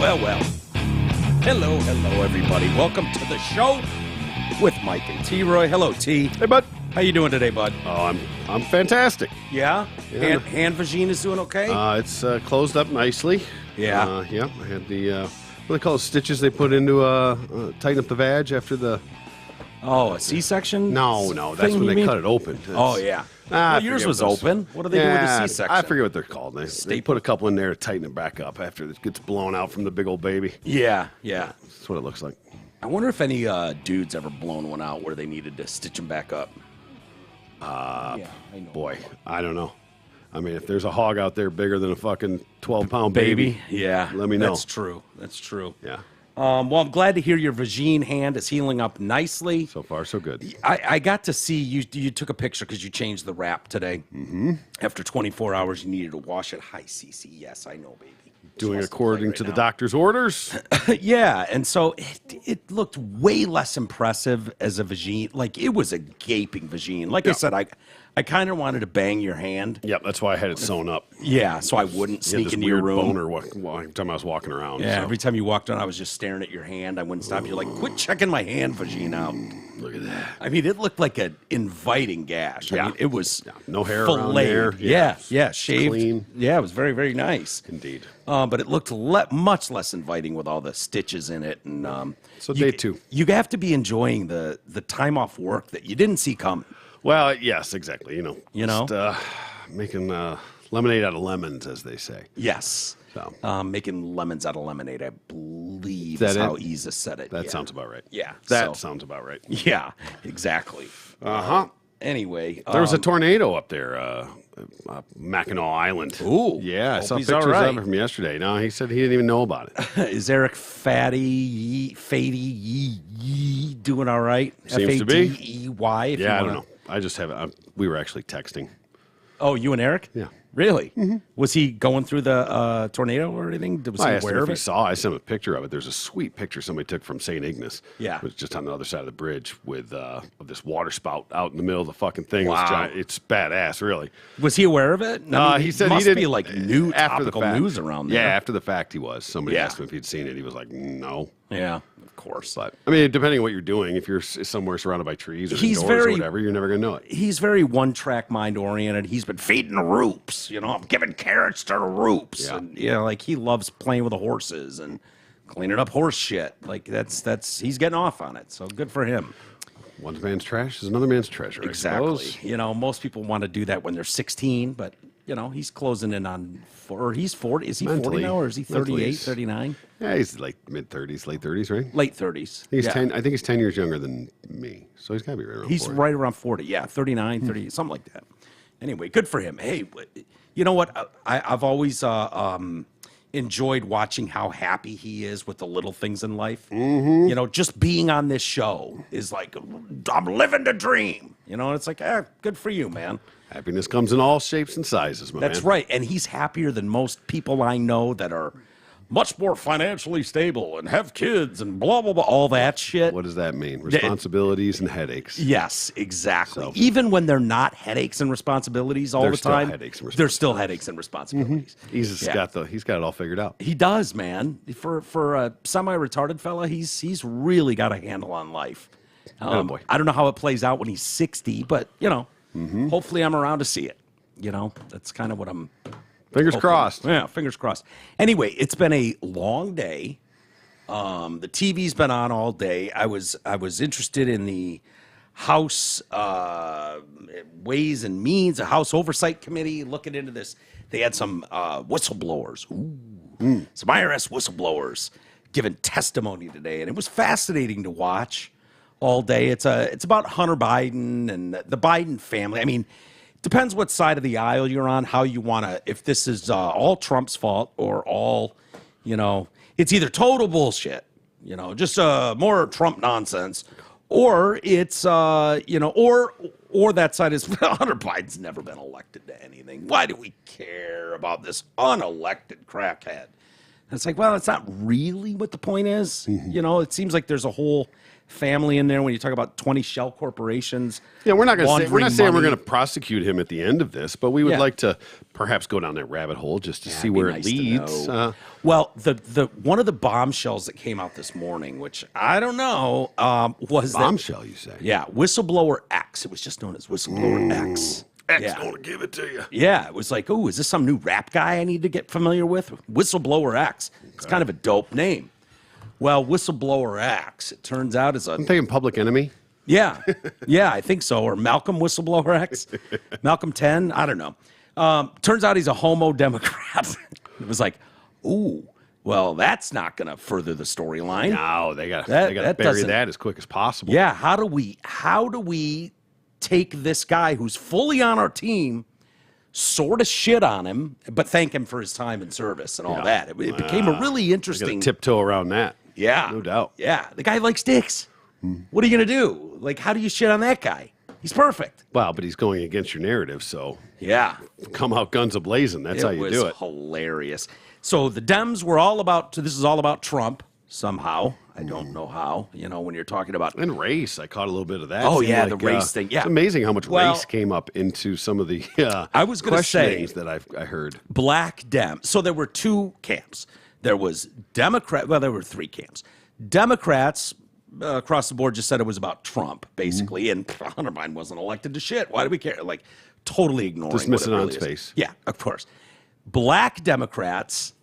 Well. Hello, everybody. Welcome to the show with Mike and T-Roy. Hello, T. Hey, bud. How you doing today, bud? Oh, I'm fantastic. Yeah? Hand vagine is doing okay? It's closed up nicely. Yeah. Yeah. I had the what do they call it, stitches they put into tighten up the vag after the. Oh, a C-section? No, that's when they cut it open. Oh, yeah. I Yours forget was what those- open. What do they do with the C-section? I forget what they're called. They put a couple in there to tighten it back up after it gets blown out from the big old baby. Yeah. That's what it looks like. I wonder if any dudes ever blown one out where they needed to stitch them back up. Yeah, I know. Boy, I don't know. I mean, if there's a hog out there bigger than a fucking 12-pound baby, Yeah. let me know. That's true. Yeah. Well, I'm glad to hear your vagine hand is healing up nicely. So far, so good. I got to see you took a picture because you changed the wrap today. Mm-hmm. After 24 hours, you needed to wash it. Hi, Cece. Yes, I know, baby. Doing Just according right to the now. doctor's orders. Yeah, and so it looked way less impressive as a vagine. Like, it was a gaping vagine. Like I said, I kind of wanted to bang your hand. Yep, that's why I had it sewn up. Yeah, so I wouldn't You had sneak this into weird your room. boner every time I was walking around. Yeah, so. every time you walked on, I was just staring at your hand. I wouldn't stop. You're like, quit checking my hand vagine out. Look at that. I mean, it looked like an inviting gash. I mean, it was no hair around there. Yeah, shaved. Clean. Yeah, it was very, very nice. Indeed. But it looked much less inviting with all the stitches in it. And So day two. You have to be enjoying the time off work that you didn't see coming. Well, yes, exactly. You know? Just, making lemonade out of lemons, as they say. Yes. So. Making lemons out of lemonade, I believe, Is is that how it? Isa said it. That sounds about right. Yeah. That sounds about right. Yeah, exactly. Anyway. There was a tornado up there, Mackinac Island. Ooh. Yeah, I Hope saw he's pictures all right. of it from yesterday. No, he said he didn't even know about it. Is Eric Fady doing all right? Seems to be. Fadey. If Yeah, I you don't know. I just haven't. We were actually texting. Oh, you and Eric? Yeah. Really? Mm-hmm. Was he going through the tornado or anything? Was I he asked him aware if of he it? saw. I sent him a picture of it. There's a sweet picture somebody took from St. Ignace. Yeah. It was just on the other side of the bridge with this water spout out in the middle of the fucking thing. Wow. It's giant. It's badass, really. Was he aware of it? I mean, He said it must he didn't. be like new after the topical fact. news around there. Yeah, after the fact he was. Somebody Yeah. asked him if he'd seen it. He was like, no. Yeah, of course. But, I mean, depending on what you're doing, if you're somewhere surrounded by trees or He's indoors very- or whatever, you're never going to know it. He's very one-track mind-oriented. He's been feeding the roops. I'm giving carrots to the roops. Yeah. And, like he loves playing with the horses and cleaning up horse shit. Like that's he's getting off on it. So good for him. One man's trash is another man's treasure, I Exactly. suppose. Most people want to do that when they're 16, but he's closing in on or he's 40. Is he 40 Mentally. now or is he 38, Mentally. 39? Yeah, he's like mid-30s, late 30s, right? Late 30s. He's yeah. 10. I think he's 10 years younger than me, so he's got to be right around He's 40. right around 40. Yeah, 39, 30, something like that. Anyway, good for him. Hey, you know what? I've always enjoyed watching how happy he is with the little things in life. Mm-hmm. Just being on this show is like, I'm living the dream. It's like, good for you, man. Happiness comes in all shapes and sizes, my That's man. right. And he's happier than most people I know that are much more financially stable and have kids and blah, blah, blah, all that shit. What does that mean? Responsibilities and headaches. Yes, exactly. So- Even when they're not headaches and responsibilities all They're the still time, headaches and they're still headaches and responsibilities. He's Yeah. got it all figured out. He does, man. For a semi-retarded fella, he's really got a handle on life. Boy. I don't know how it plays out when he's 60, but hopefully I'm around to see it. That's kind of what I'm. Fingers crossed. Yeah, fingers crossed. Anyway, it's been a long day. The TV's been on all day. I was interested in the House Ways and Means, a House Oversight Committee looking into this. They had some whistleblowers, some IRS whistleblowers giving testimony today, and it was fascinating to watch all day. It's about Hunter Biden and the Biden family. I mean, depends what side of the aisle you're on, how you want to, if this is all Trump's fault or all, it's either total bullshit, just more Trump nonsense, or it's, or that side is Hunter Biden's never been elected to anything. Why do we care about this unelected crackhead? And it's like, well, it's not really what the point is. It seems like there's a whole family in there when you talk about 20 shell corporations. Yeah, we're not saying we're money. going to prosecute him at the end of this, but we would like to perhaps go down that rabbit hole just to see where it leads. Well, the one of the bombshells that came out this morning, which I don't know, was bombshell. You say? Yeah, Whistleblower X. It was just known as Whistleblower X. X going to give it to you. Yeah, it was like, oh, is this some new rap guy I need to get familiar with? Whistleblower X. It's kind of a dope name. Well, Whistleblower X, it turns out, is I'm thinking Public Enemy. Yeah, yeah, I think so. Or Malcolm Whistleblower X. Malcolm 10, I don't know. Turns out he's a homo Democrat. It was like, ooh, well, that's not going to further the storyline. No, they got to bury that as quick as possible. Yeah, how do we take this guy who's fully on our team, sort of shit on him, but thank him for his time and service and all that? It became a really interesting tiptoe around that. Yeah, no doubt. Yeah, the guy likes dicks. What are you gonna do? Like, how do you shit on that guy? He's perfect. Well, but he's going against your narrative, so yeah, come out guns a-blazing. That's how you do it. It was hilarious. So the Dems were all about. This is all about Trump somehow. I don't know how. You know, when you're talking about and race, I caught a little bit of that. Oh yeah, the race thing. Yeah, it's amazing how much race came up into some of the. I was going to say that I heard black Dem. So there were two camps. There was Democrat. Well, there were three camps. Democrats across the board just said it was about Trump, basically, and Hunter Biden wasn't elected to shit. Why do we care? Like, totally ignoring. Dismiss it really on space. Yeah, of course. Black Democrats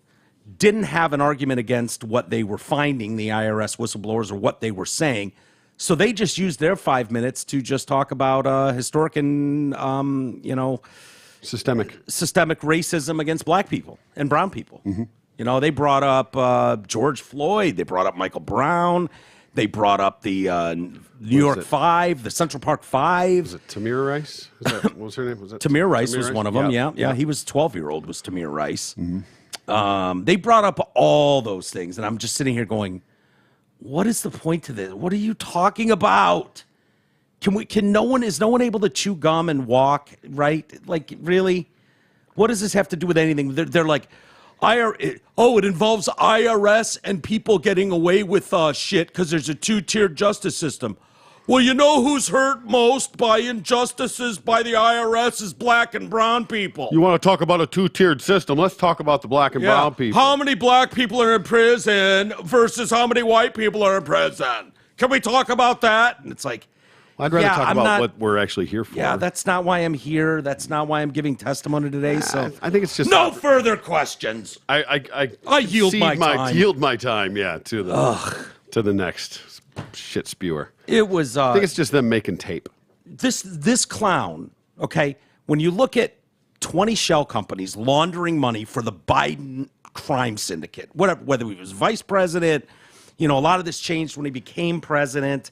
didn't have an argument against what they were finding, the IRS whistleblowers, or what they were saying. So they just used their 5 minutes to just talk about historic and, systemic racism against black people and brown people. You know, they brought up George Floyd. They brought up Michael Brown. They brought up the New York Five, the Central Park Five. Was it Tamir Rice? What was her name? Was that Tamir Rice was one of them. Yeah. He was 12-year-old was Tamir Rice. They brought up all those things, and I'm just sitting here going, "What is the point to this? What are you talking about? Is no one able to chew gum and walk? Right? Like, really? What does this have to do with anything?" They're like, it involves IRS and people getting away with shit because there's a two-tiered justice system. Well, you know who's hurt most by injustices by the IRS is black and brown people. You want to talk about a two-tiered system? Let's talk about the black and brown people. How many black people are in prison versus how many white people are in prison? Can we talk about that? And it's like, I'd rather talk about what we're actually here for. Yeah, that's not why I'm here. That's not why I'm giving testimony today. So I think it's just no further questions. I yield my time. Yield my time. Yeah, to the next shit spewer. It was. I think it's just them making tape. This clown. Okay, when you look at 20 shell companies laundering money for the Biden crime syndicate, whether he was vice president, a lot of this changed when he became president.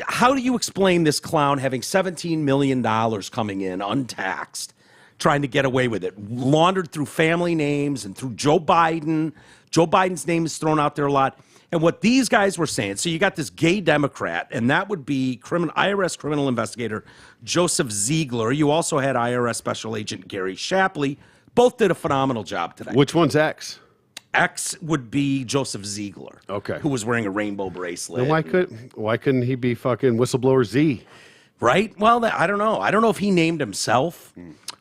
How do you explain this clown having $17 million coming in untaxed, trying to get away with it, laundered through family names and through Joe Biden? Joe Biden's name is thrown out there a lot. And what these guys were saying, so you got this gay Democrat, and that would be IRS criminal investigator Joseph Ziegler. You also had IRS Special Agent Gary Shapley. Both did a phenomenal job today. Which one's X? X would be Joseph Ziegler, who was wearing a rainbow bracelet. And why couldn't he be fucking Whistleblower Z? Right? Well, I don't know. I don't know if he named himself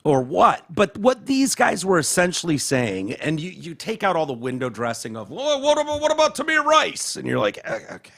or what. But what these guys were essentially saying, and you take out all the window dressing of, well, what about Tamir Rice? And you're like, okay.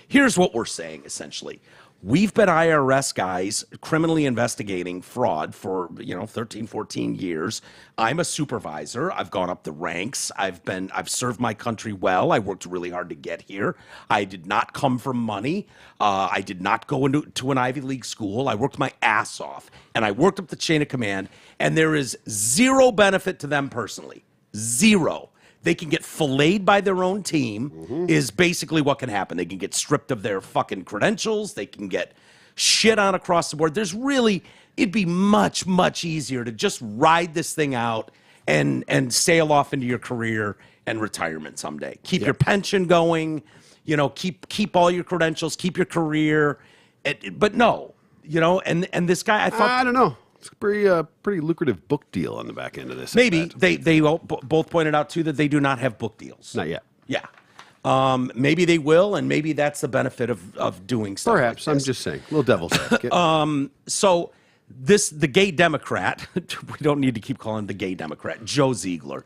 Here's what we're saying, essentially. We've been IRS guys criminally investigating fraud for, 13, 14 years. I'm a supervisor. I've gone up the ranks. I've served my country well. I worked really hard to get here. I did not come from money. I did not go into an Ivy League school. I worked my ass off, and I worked up the chain of command, and there is zero benefit to them personally. Zero. They can get filleted by their own team is basically what can happen. They can get stripped of their fucking credentials. They can get shit on across the board. It'd be much, much easier to just ride this thing out and sail off into your career and retirement someday. Keep your pension going, keep all your credentials, keep your career. But no, and this guy, I thought. I don't know. It's a pretty lucrative book deal on the back end of this. Maybe they both pointed out too that they do not have book deals. Not yet. Yeah. Maybe they will, and maybe that's the benefit of doing stuff. Perhaps. Like I'm this. just saying. A little devil's advocate. So the gay Democrat, we don't need to keep calling him the gay Democrat, Joe Ziegler,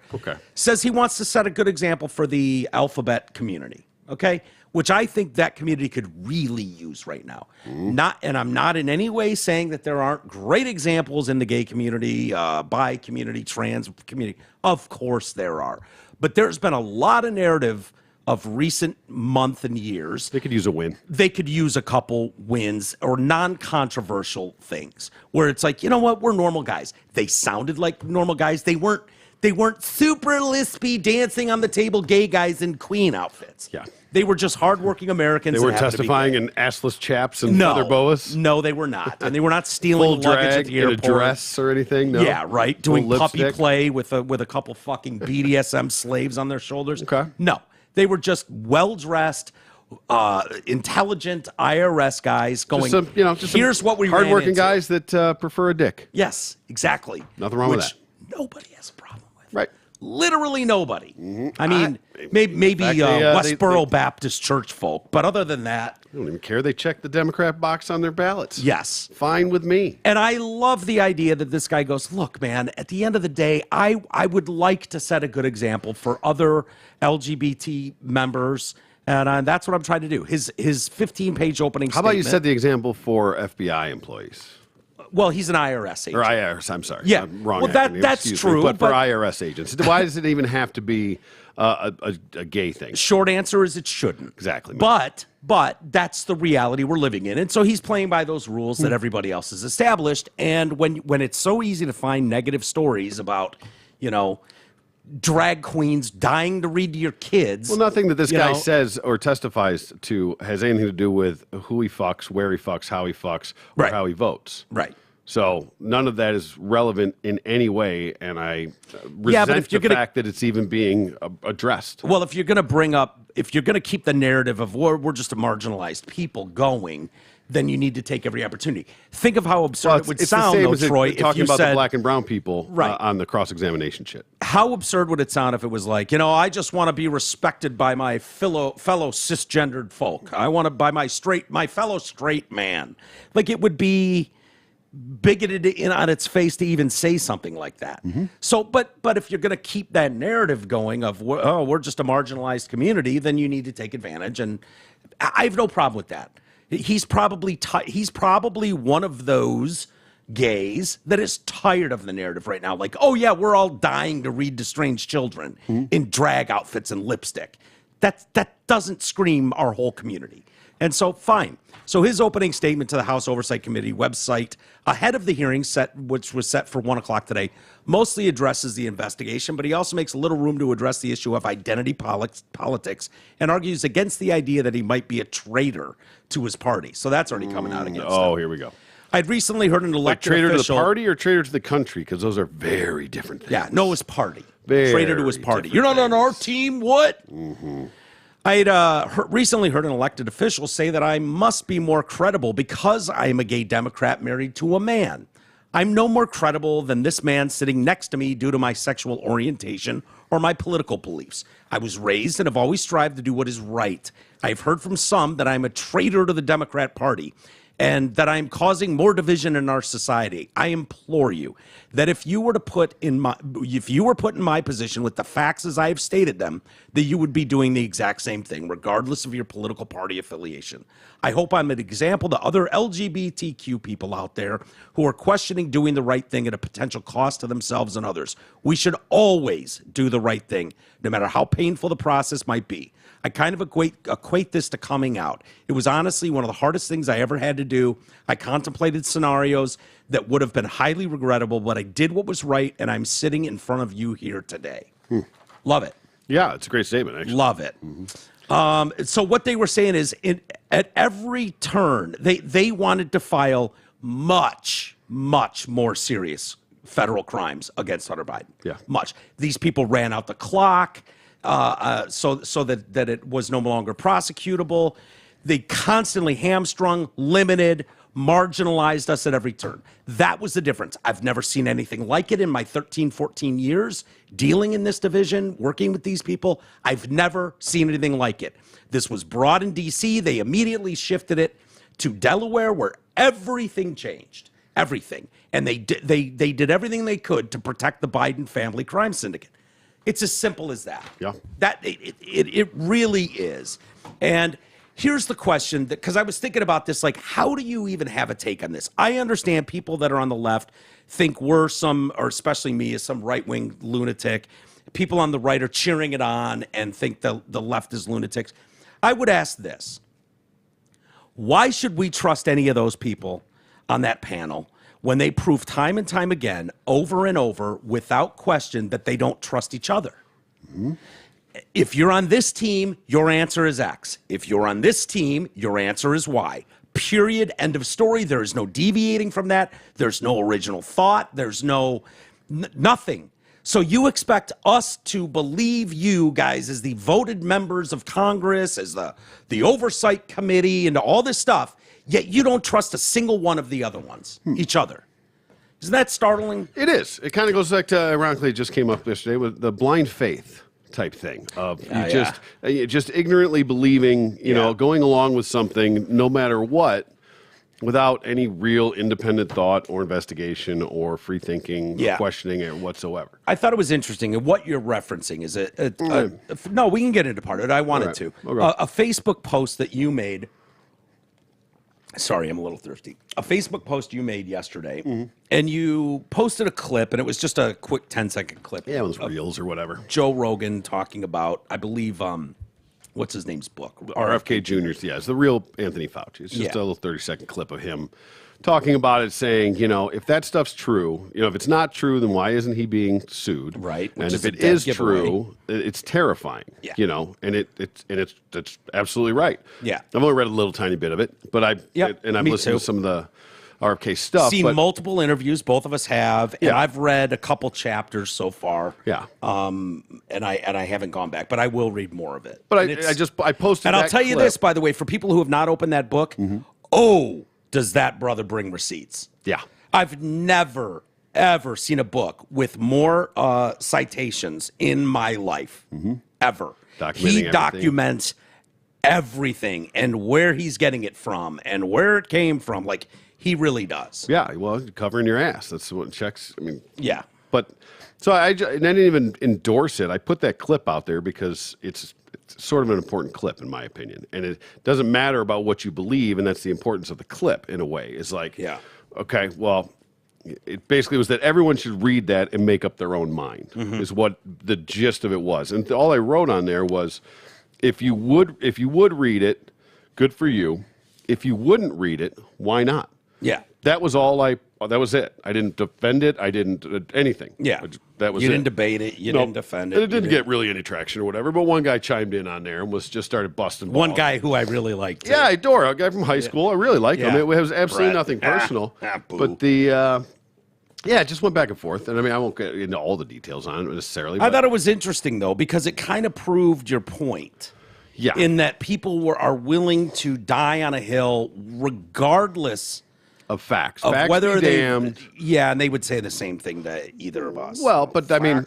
says he wants to set a good example for the alphabet community, okay? Which I think that community could really use right now. And I'm not in any way saying that there aren't great examples in the gay community, bi community, trans community. Of course there are. But there's been a lot of narrative of recent month and years. They could use a win. They could use a couple wins or non-controversial things where it's like, you know what, we're normal guys. They sounded like normal guys. They weren't super lispy, dancing on the table gay guys in Queen outfits. Yeah. They were just hardworking Americans. They were testifying in assless chaps and leather boas? No, they were not. And they were not stealing Full luggage drag at the airport. in a dress or anything? No? Yeah, right. Doing Full puppy lipstick? play with a couple fucking BDSM slaves on their shoulders. Okay. No, they were just well-dressed, intelligent IRS guys going, here's what we ran hardworking into. guys that prefer a dick. Yes, exactly. Nothing wrong with Which that. nobody has a problem with. Right. Literally nobody. I mean, maybe fact, Westboro Baptist Church folk, but other than that, I don't even care. They check the Democrat box on their ballots. yes. Fine with me. And I love the idea that this guy goes, look, man, at the end of the day, I would like to set a good example for other LGBT members, and that's what I'm trying to do. His 15-page opening How about you statement- set the example for FBI employees? Well, he's an IRS agent. Or IRS, I'm sorry. Yeah. I'm wrong. Well, acronym, that's excuse me. true, But for but- IRS agents, why does it even have to be a gay thing? Short answer is it shouldn't. Exactly. But that's the reality we're living in. And so he's playing by those rules that everybody else has established. And when it's so easy to find negative stories about, drag queens dying to read to your kids. Well, nothing that this you guy know, says or testifies to has anything to do with who he fucks, where he fucks, how he fucks, or Right. how he votes. Right. So none of that is relevant in any way, and I resent the fact that it's even being addressed. Well, if you're going to keep the narrative of we're just a marginalized people going, then you need to take every opportunity. Think of how absurd it would sound, though, Troy, if talking you about said, the black and brown people Right. On the cross-examination shit. How absurd would it sound if it was like, I just want to be respected by my fellow cisgendered folk. I want to by my fellow straight man. Like, it would be bigoted on its face to even say something like that. Mm-hmm. So, but if you're going to keep that narrative going of, we're just a marginalized community, then you need to take advantage. And I have no problem with that. He's probably one of those gays that is tired of the narrative right now. Like, oh yeah, we're all dying to read to strange children in drag outfits and lipstick. That doesn't scream our whole community. And so, fine. So his opening statement to the House Oversight Committee website ahead of the hearing, which was set for 1 o'clock today, mostly addresses the investigation, but he also makes a little room to address the issue of identity politics and argues against the idea that he might be a traitor to his party. So that's already coming out against him. Here we go. I'd recently heard an elected traitor official... to the party or traitor to the country? Because those are very different things. Yeah, no, his party. Very Traitor to his party. different You're not on things. our team? What? Mm-hmm. I'd recently heard an elected official say that I must be more credible because I am a gay Democrat married to a man. I'm no more credible than this man sitting next to me due to my sexual orientation or my political beliefs. I was raised and have always strived to do what is right. I've heard from some that I'm a traitor to the Democrat Party and that I'm causing more division in our society. I implore you that if you were put in my position with the facts as I have stated them, that you would be doing the exact same thing, regardless of your political party affiliation. I hope I'm an example to other LGBTQ people out there who are questioning doing the right thing at a potential cost to themselves and others. We should always do the right thing, no matter how painful the process might be. I kind of equate this to coming out. It was honestly one of the hardest things I ever had to do. I contemplated scenarios that would have been highly regrettable, but I did what was right, and I'm sitting in front of you here today. Love it. Yeah, it's a great statement, actually. Love it. Mm-hmm. So what they were saying is at every turn, they wanted to file much, much more serious federal crimes against Hunter Biden. Yeah. Much. These people ran out the clock. So that it was no longer prosecutable. They constantly hamstrung, limited, marginalized us at every turn. That was the difference. I've never seen anything like it in my 13, 14 years dealing in this division, working with these people. I've never seen anything like it. This was brought in D.C. They immediately shifted it to Delaware, where everything changed. Everything. And they did everything they could to protect the Biden family crime syndicate. It's as simple as that. Yeah. It really is. And here's the question, because I was thinking about this, like, how do you even have a take on this? I understand people that are on the left think we're some, or especially me, is some right-wing lunatic. People on the right are cheering it on and think the left is lunatics. I would ask this. Why should we trust any of those people on that panel when they prove time and time again, over and over, without question, that they don't trust each other? Mm-hmm. If you're on this team, your answer is X. If you're on this team, your answer is Y. Period. End of story. There is no deviating from that. There's no original thought. There's nothing. So you expect us to believe you guys as the voted members of Congress, as the oversight committee, and all this stuff, yet you don't trust a single one of the other ones, each other. Isn't that startling? It is. It kind of goes back to, ironically, it just came up yesterday with the blind faith type thing of you just ignorantly believing, you know, going along with something no matter what, without any real independent thought or investigation or free thinking or questioning it whatsoever. I thought it was interesting. And what you're referencing is no, we can get into part of it. I wanted to. Okay. A Facebook post that you made. Sorry, I'm a little thirsty. A Facebook post you made yesterday, and you posted a clip, and it was just a quick 10-second clip. Yeah, it was Reels or whatever. Joe Rogan talking about, I believe, what's his name's book? RFK Jr.'s, yeah, it's the real Anthony Fauci. It's just a little 30-second clip of him talking about it, saying, you know, if that stuff's true, you know, if it's not true, then why isn't he being sued? Right. And if it is true, it's terrifying. Yeah. You know, and it's absolutely right. Yeah. I've only read a little tiny bit of it, but I've listened to some of the RFK stuff. Seen multiple interviews, both of us have, and I've read a couple chapters so far. Yeah. And I haven't gone back, but I will read more of it. But I posted. And I'll tell you this, by the way, for people who have not opened that book, does that brother bring receipts? Yeah. I've never, ever seen a book with more citations in my life, ever. He documents everything and where he's getting it from and where it came from. Like, he really does. Yeah, well, covering your ass. That's what checks. I mean, yeah. But so I didn't even endorse it. I put that clip out there because it's sort of an important clip, in my opinion. And it doesn't matter about what you believe, and that's the importance of the clip, in a way. It's like, okay, well, it basically was that everyone should read that and make up their own mind, is what the gist of it was. And all I wrote on there was, if you would read it, good for you. If you wouldn't read it, why not? Yeah. That was all that was it. I didn't defend it. I didn't anything. Yeah. That was You didn't debate it. You didn't defend it. It didn't get really any traction or whatever, but one guy chimed in on there and started busting balls. One guy who I really liked. Yeah, I adore a guy from high school. I really like him. It was absolutely nothing personal. But it just went back and forth. And I mean, I won't get into all the details on it necessarily. I thought it was interesting, though, because it kind of proved your point. Yeah. In that people are willing to die on a hill regardless of facts. Of facts whether be damned. And they would say the same thing to either of us. Well, but I mean,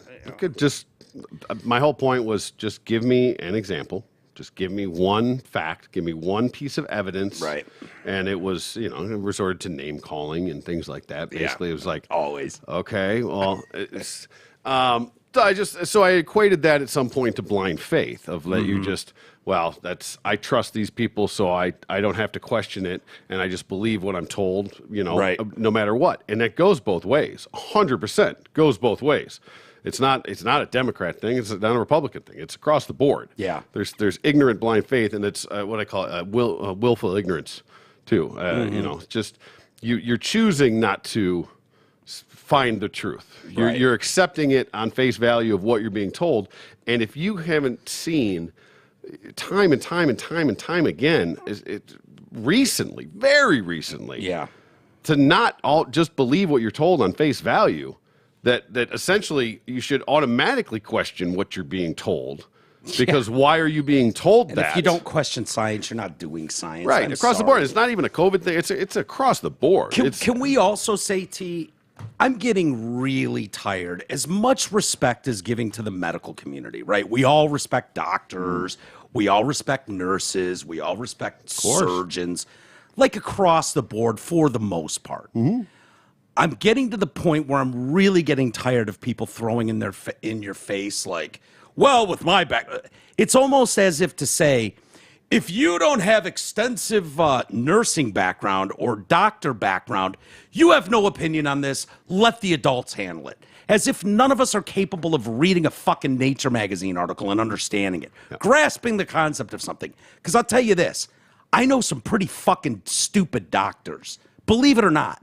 my whole point was just give me an example. Just give me one fact. Give me one piece of evidence. Right. And it was, it resorted to name calling and things like that. Basically, it was like, always. Okay, well, it's, I equated that at some point to blind faith of that you just, I trust these people, so I don't have to question it, and I just believe what I'm told, no matter what. And that goes both ways. 100% goes both ways. It's not a Democrat thing. It's not a Republican thing. It's across the board. Yeah. There's ignorant blind faith, and it's what I call willful ignorance too. Just you're choosing not to find the truth. You're accepting it on face value of what you're being told. And if you haven't seen time and time and time and time again, recently, very recently, to not all just believe what you're told on face value, that essentially you should automatically question what you're being told Because why are you being told And that? if you don't question science, you're not doing science. Right, I'm across the sorry. board. It's not even a COVID thing. It's across the board. Can we also say, T, I'm getting really tired. As much respect as giving to the medical community, right? We all respect doctors. We all respect nurses. We all respect surgeons, like across the board for the most part. I'm getting to the point where I'm really getting tired of people throwing in your face like, well, with my back. It's almost as if to say, if you don't have extensive nursing background or doctor background, you have no opinion on this. Let the adults handle it. As if none of us are capable of reading a fucking Nature magazine article and understanding it, grasping the concept of something. Because I'll tell you this, I know some pretty fucking stupid doctors, believe it or not.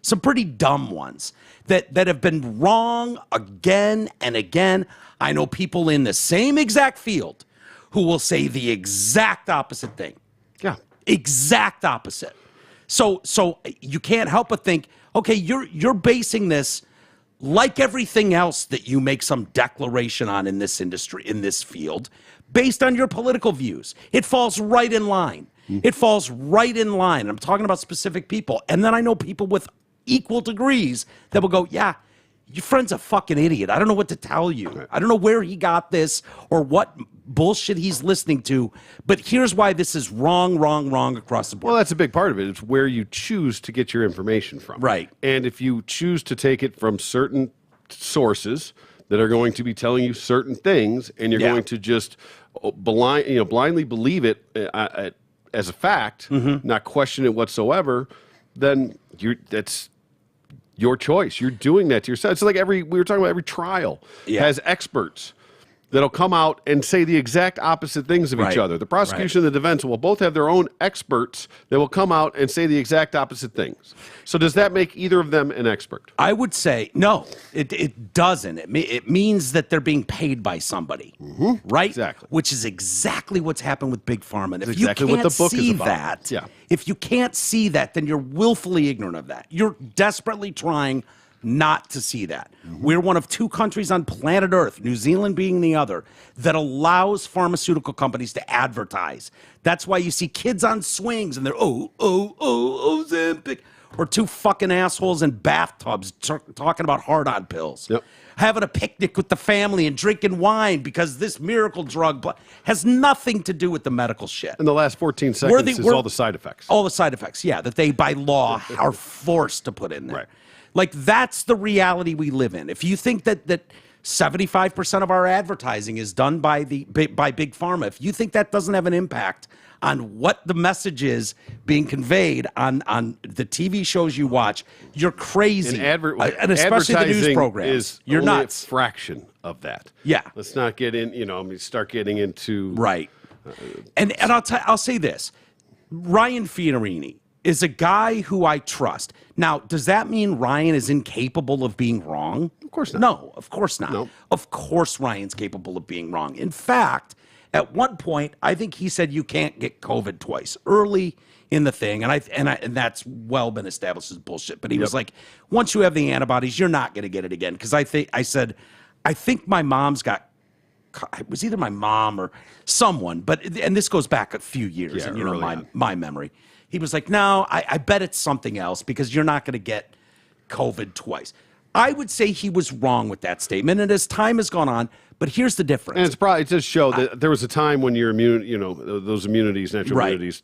Some pretty dumb ones that have been wrong again and again. I know people in the same exact field who will say the exact opposite thing. Yeah. Exact opposite. So you can't help but think, okay, you're basing this, like everything else that you make some declaration on in this industry, in this field, based on your political views. It falls right in line. It falls right in line. I'm talking about specific people. And then I know people with equal degrees that will go, yeah, your friend's a fucking idiot. I don't know what to tell you. Right. I don't know where he got this or what bullshit he's listening to, but here's why this is wrong across the board. Well, that's a big part of it. It's where you choose to get your information from. Right. And if you choose to take it from certain sources that are going to be telling you certain things, and you're going to just blindly believe it as a fact, not question it whatsoever, then that's your choice. You're doing that to yourself. It's like we were talking about every trial has experts that'll come out and say the exact opposite things of each other. The prosecution and the defense will both have their own experts that will come out and say the exact opposite things. So does that make either of them an expert? I would say no, it doesn't. It means that they're being paid by somebody, right? Exactly. Which is exactly what's happened with Big Pharma. And if exactly you can't what the book see is about. that, if you can't see that, then you're willfully ignorant of that. You're desperately trying not to see that. We're one of two countries on planet Earth, New Zealand being the other, that allows pharmaceutical companies to advertise. That's why you see kids on swings and they're, Ozempic. Or two fucking assholes in bathtubs talking about hard-on pills. Having a picnic with the family and drinking wine because this miracle drug has nothing to do with the medical shit. And the last 14 seconds is all the side effects. All the side effects, that they, by law, are forced to put in there. Right. Like, that's the reality we live in. If you think that 75% of our advertising is done by Big Pharma, if you think that doesn't have an impact on what the message is being conveyed on the TV shows you watch, you're crazy. And especially the news programs. You're only nuts. a fraction of that. Yeah. Let's not get in, start getting into... Right. And I'll say this. Ryan Fiorini is a guy who I trust. Now, does that mean Ryan is incapable of being wrong? Of course not. No, of course not. No. Of course Ryan's capable of being wrong. In fact, at one point, I think he said you can't get COVID twice early in the thing, and that's well been established as bullshit. But he was like, once you have the antibodies, you're not going to get it again. Because I think my mom's got. It was either my mom or someone, and this goes back a few years, and my memory. He was like, no, I bet it's something else because you're not going to get COVID twice. I would say he was wrong with that statement, and as time has gone on, but here's the difference. And it does show that there was a time when your those immunities, natural immunities,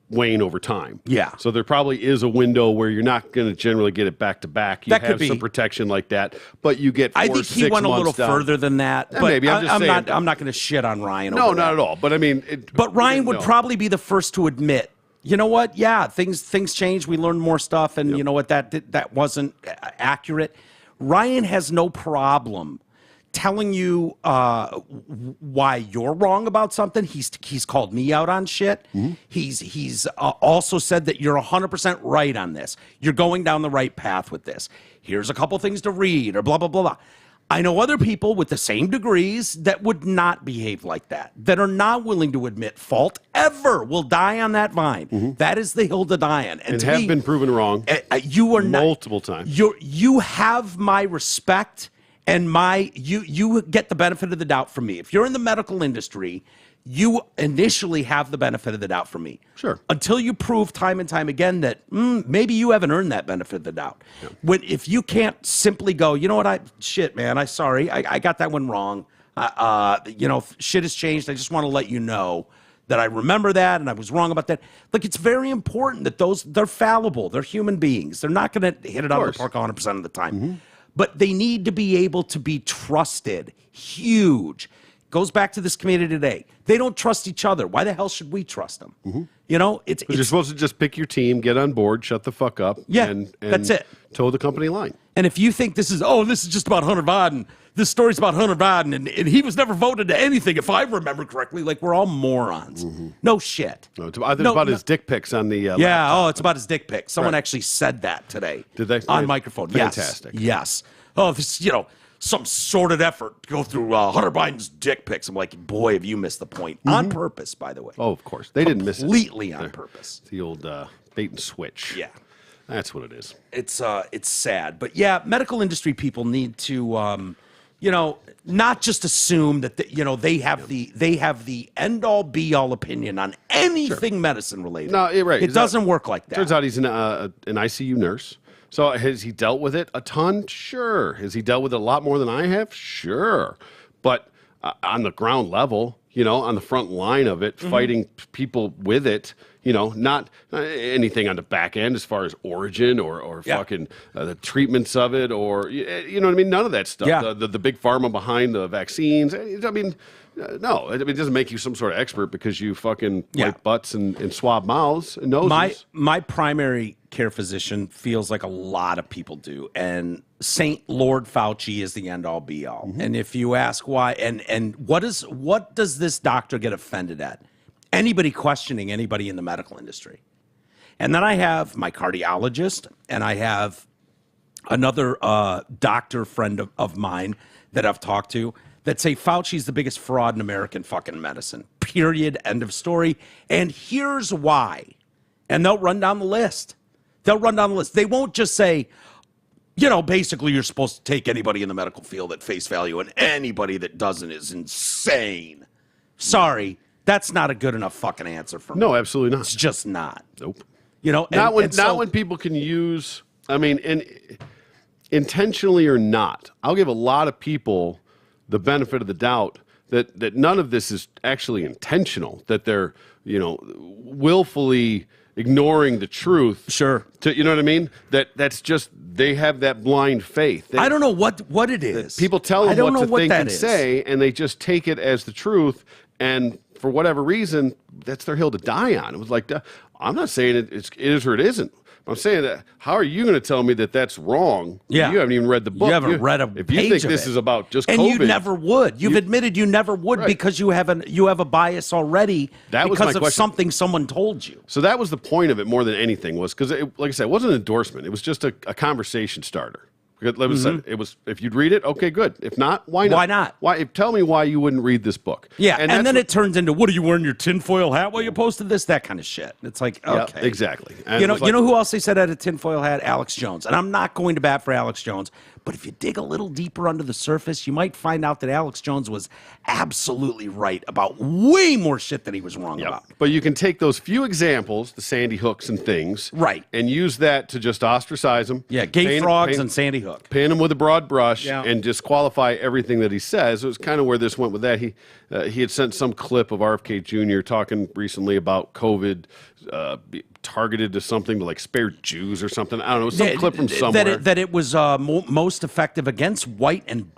wane over time. Yeah. So there probably is a window where you're not going to generally get it back to back. You that have could be some protection like that, but you get 4 I think he went a little further than that. But maybe I'm not going to shit on Ryan. No, over not that. at all. But I mean, but Ryan would probably be the first to admit, you know what? Yeah, things change. We learned more stuff, and you know what? That wasn't accurate. Ryan has no problem telling you why you're wrong about something. He's called me out on shit. He's also said that you're 100% right on this. You're going down the right path with this. Here's a couple things to read, or blah blah blah blah. I know other people with the same degrees that would not behave like that, that are not willing to admit fault ever, will die on that vine. That is the hill to die on. And have been proven wrong you are multiple times. You have my respect And you get the benefit of the doubt from me. If you're in the medical industry, you initially have the benefit of the doubt from me. Sure. Until you prove time and time again that maybe you haven't earned that benefit of the doubt. Yeah. If you can't simply go, you know what, man, I'm sorry, I got that one wrong. Shit has changed. I just want to let you know that I remember that and I was wrong about that. Look, it's very important that they're fallible. They're human beings. They're not going to hit it out of the park 100% of the time. Mm-hmm. But they need to be able to be trusted. Huge. Goes back to this community today. They don't trust each other. Why the hell should we trust them? Mm-hmm. It's you're supposed to just pick your team, get on board, shut the fuck up, and that's it. Toe the company line. And if you think this is just about Hunter Biden, this story's about Hunter Biden, and he was never voted to anything, if I remember correctly, like we're all morons. Mm-hmm. No shit. No, it's about his dick pics on the laptop. It's about his dick pics. Someone actually said that today. Did they? On microphone. Fantastic. Yes. Oh, this, some sordid effort to go through Hunter Biden's dick pics. I'm like, boy, have you missed the point. Mm-hmm. On purpose, by the way. Oh, of course. They didn't miss it. Completely on purpose. The old bait and switch. Yeah. That's what it is. It's sad. But yeah, medical industry people need to, not just assume that, they have the end-all, be-all opinion on anything medicine related. No, you're right. It doesn't work like that. Turns out he's an ICU nurse. So has he dealt with it a ton? Sure. Has he dealt with it a lot more than I have? Sure. But on the ground level, on the front line of it, fighting people with it, not anything on the back end as far as origin or fucking the treatments of it or, you know what I mean? None of that stuff. Yeah. The big pharma behind the vaccines. I mean, no, it doesn't make you some sort of expert because you fucking wipe butts and swab mouths and noses. My primary care physician feels like a lot of people do, and Saint Lord Fauci is the end all be all. Mm-hmm. And if you ask why, and what does this doctor get offended at? Anybody questioning anybody in the medical industry. And then I have my cardiologist, and I have another doctor friend of mine that I've talked to that say Fauci's the biggest fraud in American fucking medicine. Period. End of story. And here's why. And they'll run down the list. They won't just say, basically you're supposed to take anybody in the medical field at face value, and anybody that doesn't is insane. Sorry, that's not a good enough fucking answer for me. No, absolutely not. It's just not. Nope. Not when people can use, intentionally or not, I'll give a lot of people the benefit of the doubt that none of this is actually intentional, that they're, willfully ignoring the truth. Sure. You know what I mean? That's just, they have that blind faith. I don't know what it is. People tell them what to think and say, and they just take it as the truth, and for whatever reason, that's their hill to die on. It was like, I'm not saying it is or it isn't. I'm saying that, how are you going to tell me that that's wrong? Yeah. You haven't even read the book. You haven't read a page If you think this is about just and COVID. And you never would. You've admitted you never would because you have a bias already because of something someone told you. So that was the point of it more than anything was, because, like I said, it wasn't an endorsement. It was just a conversation starter. It was, if you'd read it, okay, good. If not, why not? Why not? Tell me why you wouldn't read this book. Yeah, and then it turns into, what are you wearing your tinfoil hat while you posted this? That kind of shit. It's like, okay. Yeah, exactly. And you know who else they said had a tinfoil hat? Alex Jones. And I'm not going to bat for Alex Jones, but if you dig a little deeper under the surface, you might find out that Alex Jones was absolutely right about way more shit than he was wrong about. But you can take those few examples, the Sandy Hooks and things, right, and use that to just ostracise them. Yeah, gay frogs and Sandy Hook. Paint him with a broad brush and disqualify everything that he says. It was kind of where this went with that. He had sent some clip of RFK Jr. talking recently about COVID targeted to something to like spare Jews or something. I don't know, some clip from somewhere. That it was most effective against white and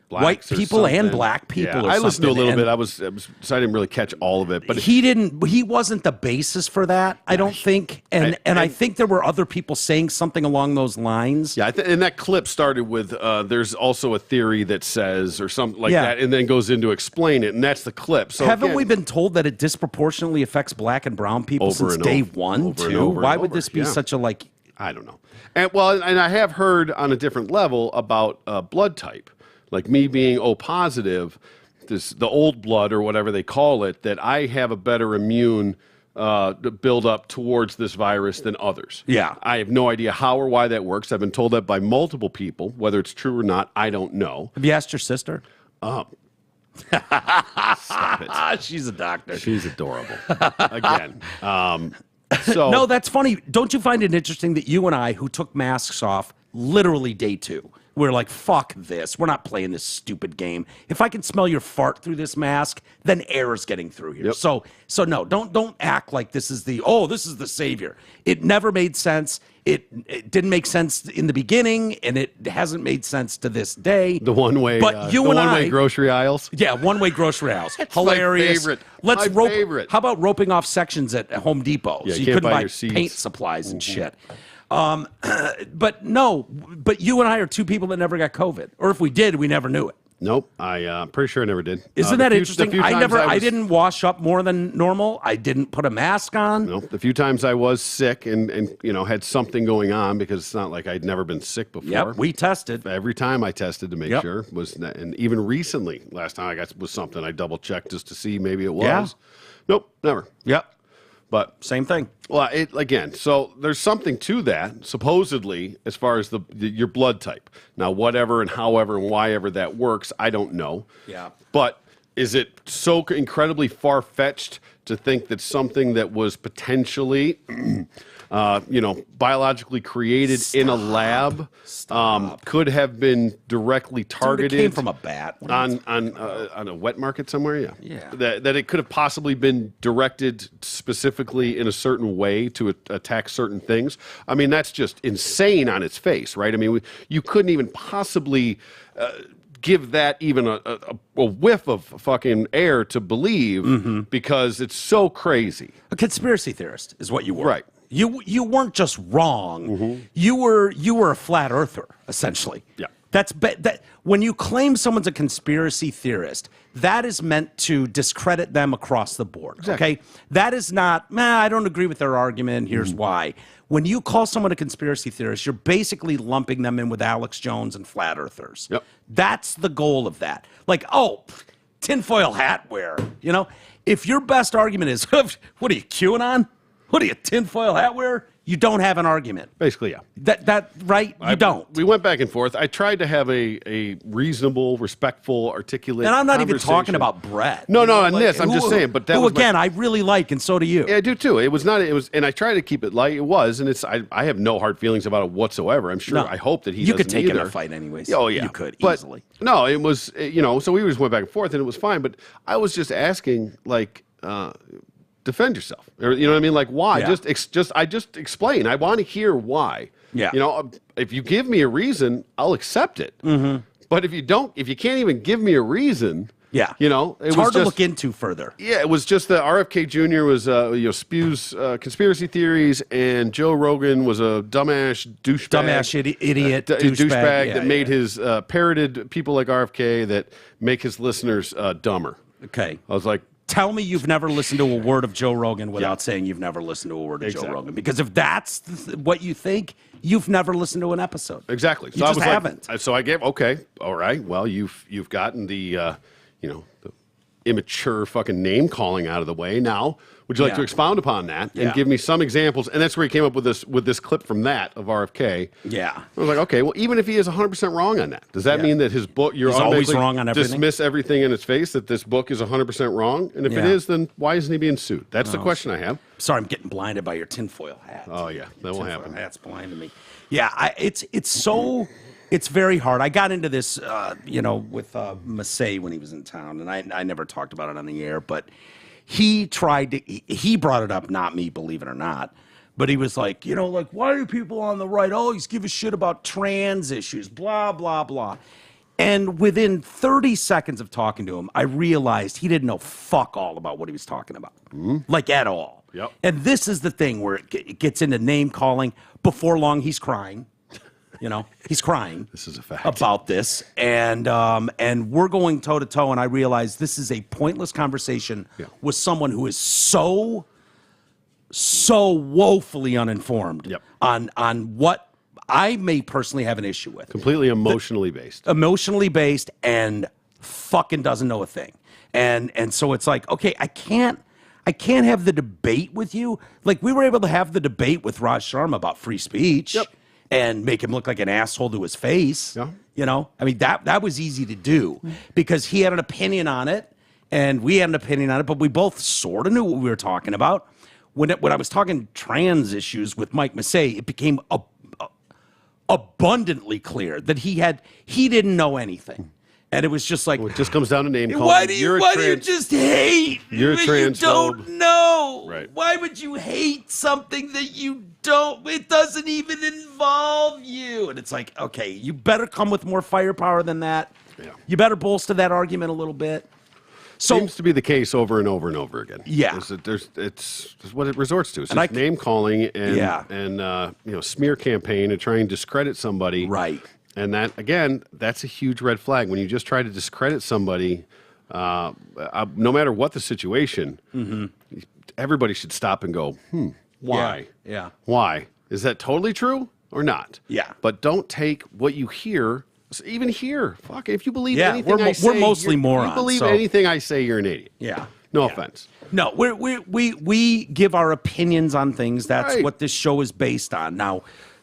white people and black people. Yeah, I listened to a little bit. So I didn't really catch all of it, but he wasn't the basis for that, I don't think. And I think there were other people saying something along those lines. Yeah, and that clip started with there's also a theory that says or something like that, and then goes into explain it, and that's the clip. So haven't we been told that it disproportionately affects black and brown people since day one too? Why would this be such a I don't know. And I have heard on a different level about blood type. Like me being O positive, the old blood or whatever they call it, that I have a better immune build up towards this virus than others. Yeah. I have no idea how or why that works. I've been told that by multiple people. Whether it's true or not, I don't know. Have you asked your sister? Stop it. She's a doctor. She's adorable. Again. So No, that's funny. Don't you find it interesting that you and I, who took masks off literally day 2, we're like, fuck this. We're not playing this stupid game. If I can smell your fart through this mask, then air is getting through here. Yep. So no, don't act like this is the savior. It never made sense. It didn't make sense in the beginning, and it hasn't made sense to this day. the one-way, But you the and one-way I- grocery aisles. Yeah, one-way grocery aisles. That's my Hilarious. favorite. Let's My rope. favorite. How about roping off sections at Home Depot Yeah, so you you can't couldn't buy buy your seeds. paint supplies and shit? But you and I are two people that never got COVID, or if we did, we never knew it. Nope, I'm pretty sure I never did. Isn't The that few interesting? times I didn't wash up more than normal. I didn't put a mask on. Nope, the few times I was sick and had something going on, because it's not like I'd never been sick before. Yep, we tested. Every time I tested to make Yep. sure and even recently, last time I got was something I double checked just to see maybe it was. Yeah. Nope, never. Yep, But same thing. well, again, so there's something to that, supposedly, as far as your blood type. Now, whatever and however and why ever that works, I don't know. Yeah. But is it so incredibly far-fetched to think that something that was potentially, biologically created in a lab could have been directly targeted? Dude, it came from a bat. On a wet market somewhere, yeah. Yeah. That it could have possibly been directed specifically in a certain way to attack certain things. I mean, that's just insane on its face, right? I mean, you couldn't even possibly give that even a whiff of fucking air to believe, because it's so crazy. A conspiracy theorist is what you were. Right. You weren't just wrong. You were a flat earther, essentially. Yeah. That when you claim someone's a conspiracy theorist, that is meant to discredit them across the board. Exactly. Okay? That is not, I don't agree with their argument, here's why. When you call someone a conspiracy theorist, you're basically lumping them in with Alex Jones and flat earthers. Yep. That's the goal of that. Like, tinfoil hat wear. If your best argument is, what are you, QAnon? What are you, tinfoil hat wear? You don't have an argument. Basically, yeah. That right? You don't. We went back and forth. I tried to have a reasonable, respectful, articulate And I'm not even conversation. talking about Brett. No, on this. I'm just saying. But that who was again, I really like, and so do you. Yeah, I do too. It was not. It was, and I tried to keep it light. It was, and it's. I have no hard feelings about it whatsoever. I'm sure. No. I hope that he. You could doesn't take it in either. a fight anyways. Oh yeah, You could But, easily. No, it was. So we just went back and forth, and it was fine. But I was just asking, like, defend yourself, or you know what I mean? Like, why? Yeah. I just explain. I want to hear why. Yeah. If you give me a reason, I'll accept it. But if you don't, if you can't even give me a reason, Yeah. it's hard to look into further. Yeah, it was just that RFK Jr. was spews conspiracy theories, and Joe Rogan was a dumbass douchebag, Idiot, douchebag that made yeah. his parroted people like RFK that make his listeners dumber. Okay. I was like, Tell me you've never listened to a word of Joe Rogan without saying you've never listened to a word of Joe Rogan. Because if that's what you think, you've never listened to an episode. exactly. You just haven't. So I gave all right. Well, you've gotten the the immature fucking name calling out of the way. Now, would you like Yeah. to expound upon that and Yeah. give me some examples? And that's where he came up with this clip from that of RFK. Yeah. I was like, okay, well, even if he is 100% wrong on that, does that Yeah. mean that his book, you're He's always automatically wrong on everything? dismiss everything in its face, that this book is 100% wrong? And if it Yeah. is, then why isn't he being sued? That's the question I have. Sorry, I'm getting blinded by your tinfoil hat. Oh, yeah, that will Tinfoil happen. hat's blinding me. Yeah, it's very hard. I got into this, with Massey when he was in town, and I never talked about it on the air, but he brought it up, not me, believe it or not. But he was like, why do people on the right always give a shit about trans issues, blah, blah, blah. And within 30 seconds of talking to him, I realized he didn't know fuck all about what he was talking about, like at all. Yep. And this is the thing where it gets into name calling. Before long, he's crying. He's crying. This is a fact. About this, and we're going toe to toe. And I realize this is a pointless conversation with someone who is so woefully uninformed Yep. on what I may personally have an issue with. Completely emotionally based. Emotionally based and fucking doesn't know a thing. And so it's like, okay, I can't I can't have the debate with you. Like, we were able to have the debate with Raj Sharma about free speech and make him look like an asshole to his face. Yeah. You know, I mean, that was easy to do because he had an opinion on it and we had an opinion on it, but we both sort of knew what we were talking about. When I was talking trans issues with Mike Massey, it became abundantly clear that he didn't know anything. And it was just like, Well, it just comes down to name calling. why do you just hate? You're a what transphobe. You don't know. Right. Why would you hate something that you don't? It doesn't even involve you. And it's like, okay, you better come with more firepower than that. Yeah. You better bolster that argument a little bit. So, Seems to be the case over and over and over again. Yeah. It's what it resorts to. It's And just name calling and smear campaign and try and discredit somebody. Right. And that, again, that's a huge red flag. When you just try to discredit somebody, no matter what the situation, everybody should stop and go, why? Yeah. Why? Is that totally true or not? Yeah. But don't take what you hear, even here. Fuck, if you believe Yeah, anything I say, we're mostly morons. If you believe so- anything I say, you're an idiot. Yeah. No Yeah. offense. No, we give our opinions on things. That's Right. what this show is based on. Now,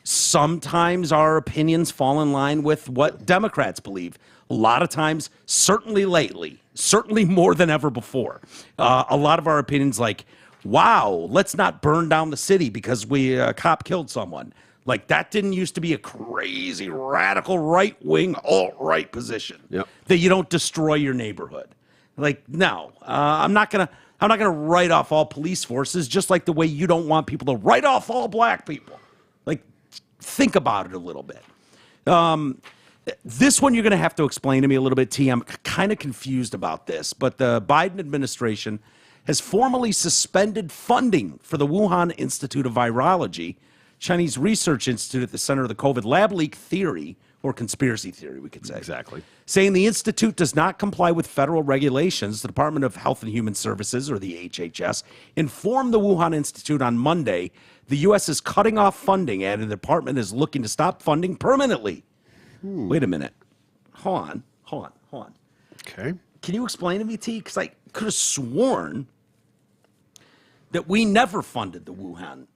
sometimes our opinions fall in line with what Democrats believe. A lot of times, certainly lately, certainly more than ever before, a lot of our opinions like, wow, let's not burn down the city because a cop killed someone. Like, that didn't used to be a crazy, radical, right-wing, alt-right position. Yep. That you don't destroy your neighborhood. Like, no, I'm not gonna write off all police forces, just like the way you don't want people to write off all black people. Like, think about it a little bit. This one you're going to have to explain to me a little bit, T. I'm kind of confused about this, but the Biden administration has formally suspended funding for the Wuhan Institute of Virology, Chinese research institute at the center of the COVID lab leak theory, or conspiracy theory, we could say. Exactly. Saying the institute does not comply with federal regulations. The Department of Health and Human Services, or the HHS, informed the Wuhan Institute on Monday the U.S. is cutting off funding and the department is looking to stop funding permanently. Wait a minute. Hold on. Okay. Can you explain to me, T? Because I could have sworn that we never funded the Wuhan.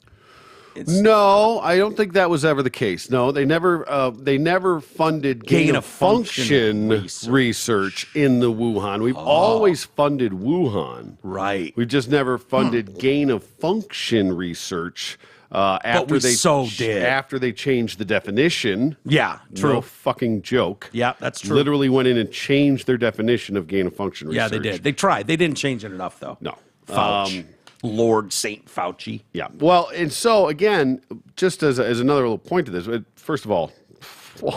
No, I don't think that was ever the case. No, they never funded gain of function research in the Wuhan. We've always funded Wuhan. Right. We've just never funded gain of function research after they changed the definition. Yeah, true. No fucking joke. Yeah, that's true. Literally went in and changed their definition of gain of function research. Yeah, they did. They tried. They didn't change it enough, though. No. Fauci. Lord Saint Fauci. Yeah. Well, and so again, just as another little point to this, first of all,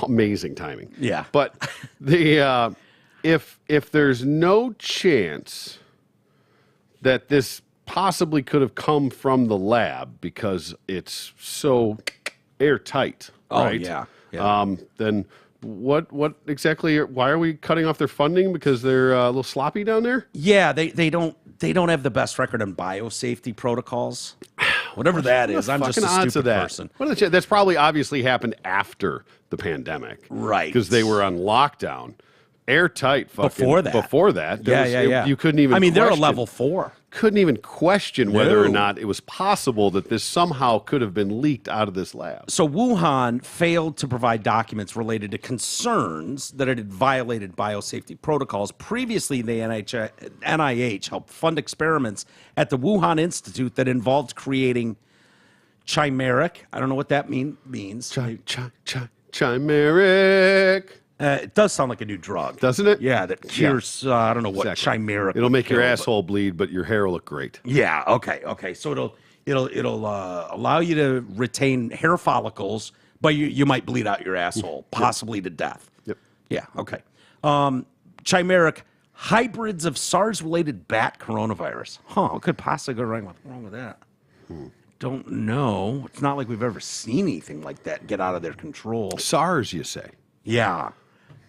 amazing timing. Yeah. But the if there's no chance that this possibly could have come from the lab because it's so airtight, right? Oh yeah. Then what exactly? Why are we cutting off their funding? Because they're a little sloppy down there? Yeah, they don't have the best record on biosafety protocols. Whatever that is, I'm just a stupid person. That's probably obviously happened after the pandemic. Right. Because they were on lockdown. Airtight fucking Before that. Yeah. You couldn't even they're a level 4. Couldn't even question whether or not it was possible that this somehow could have been leaked out of this lab. So Wuhan failed to provide documents related to concerns that it had violated biosafety protocols. Previously, the NIH helped fund experiments at the Wuhan Institute that involved creating chimeric. I don't know what that means. Chimeric. It does sound like a new drug. Doesn't it? Yeah, that cures, I don't know what chimeric. It'll make your asshole bleed, but your hair will look great. Yeah, okay. So it'll allow you to retain hair follicles, but you might bleed out your asshole, possibly to death. Yep. Yeah, okay. Chimeric hybrids of SARS-related bat coronavirus. What could possibly go wrong with that? Don't know. It's not like we've ever seen anything like that get out of their control. SARS, you say? Yeah.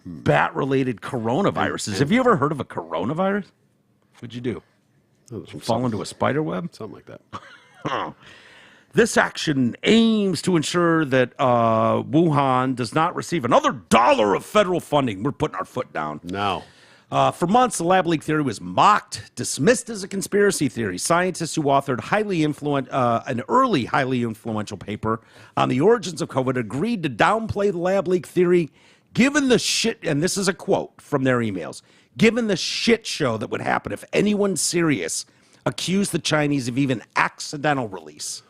Bat-related coronaviruses. Have you ever heard of a coronavirus? What'd you do? Fall into a spider web? Something like that. This action aims to ensure that Wuhan does not receive another dollar of federal funding. We're putting our foot down. No. For months, the lab leak theory was mocked, dismissed as a conspiracy theory. Scientists who authored an early highly influential paper on the origins of COVID agreed to downplay the lab leak theory, given the shit, and this is a quote from their emails, given the shit show that would happen if anyone serious accused the Chinese of even accidental release.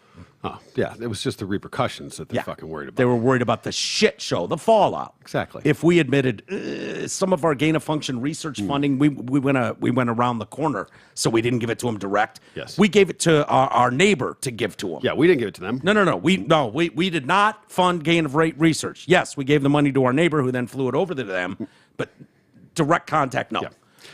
Oh, yeah, it was just the repercussions that they're fucking worried about. They were worried about the shit show, the fallout. Exactly. If we admitted some of our gain-of-function research funding, we went around the corner, so we didn't give it to them direct. Yes. We gave it to our neighbor to give to them. Yeah, we didn't give it to them. No. We did not fund gain-of-rate research. Yes, we gave the money to our neighbor, who then flew it over to them, but direct contact, no. Yeah.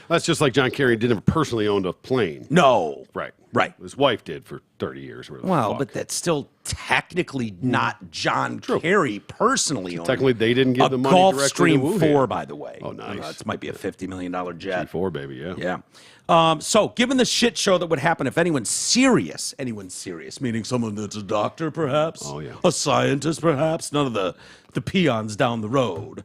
That's just like John Kerry didn't personally own a plane. No. Right. Right. His wife did for 30 years. Well, but that's still technically not John Kerry personally owning. Technically, they didn't give the money directly to Gulfstream 4, by the way. Oh, nice. This might be a $50 million jet. G4, baby, yeah. Yeah. So, given the shit show that would happen if anyone's serious, meaning someone that's a doctor, perhaps? Oh, yeah. A scientist, perhaps? None of the peons down the road.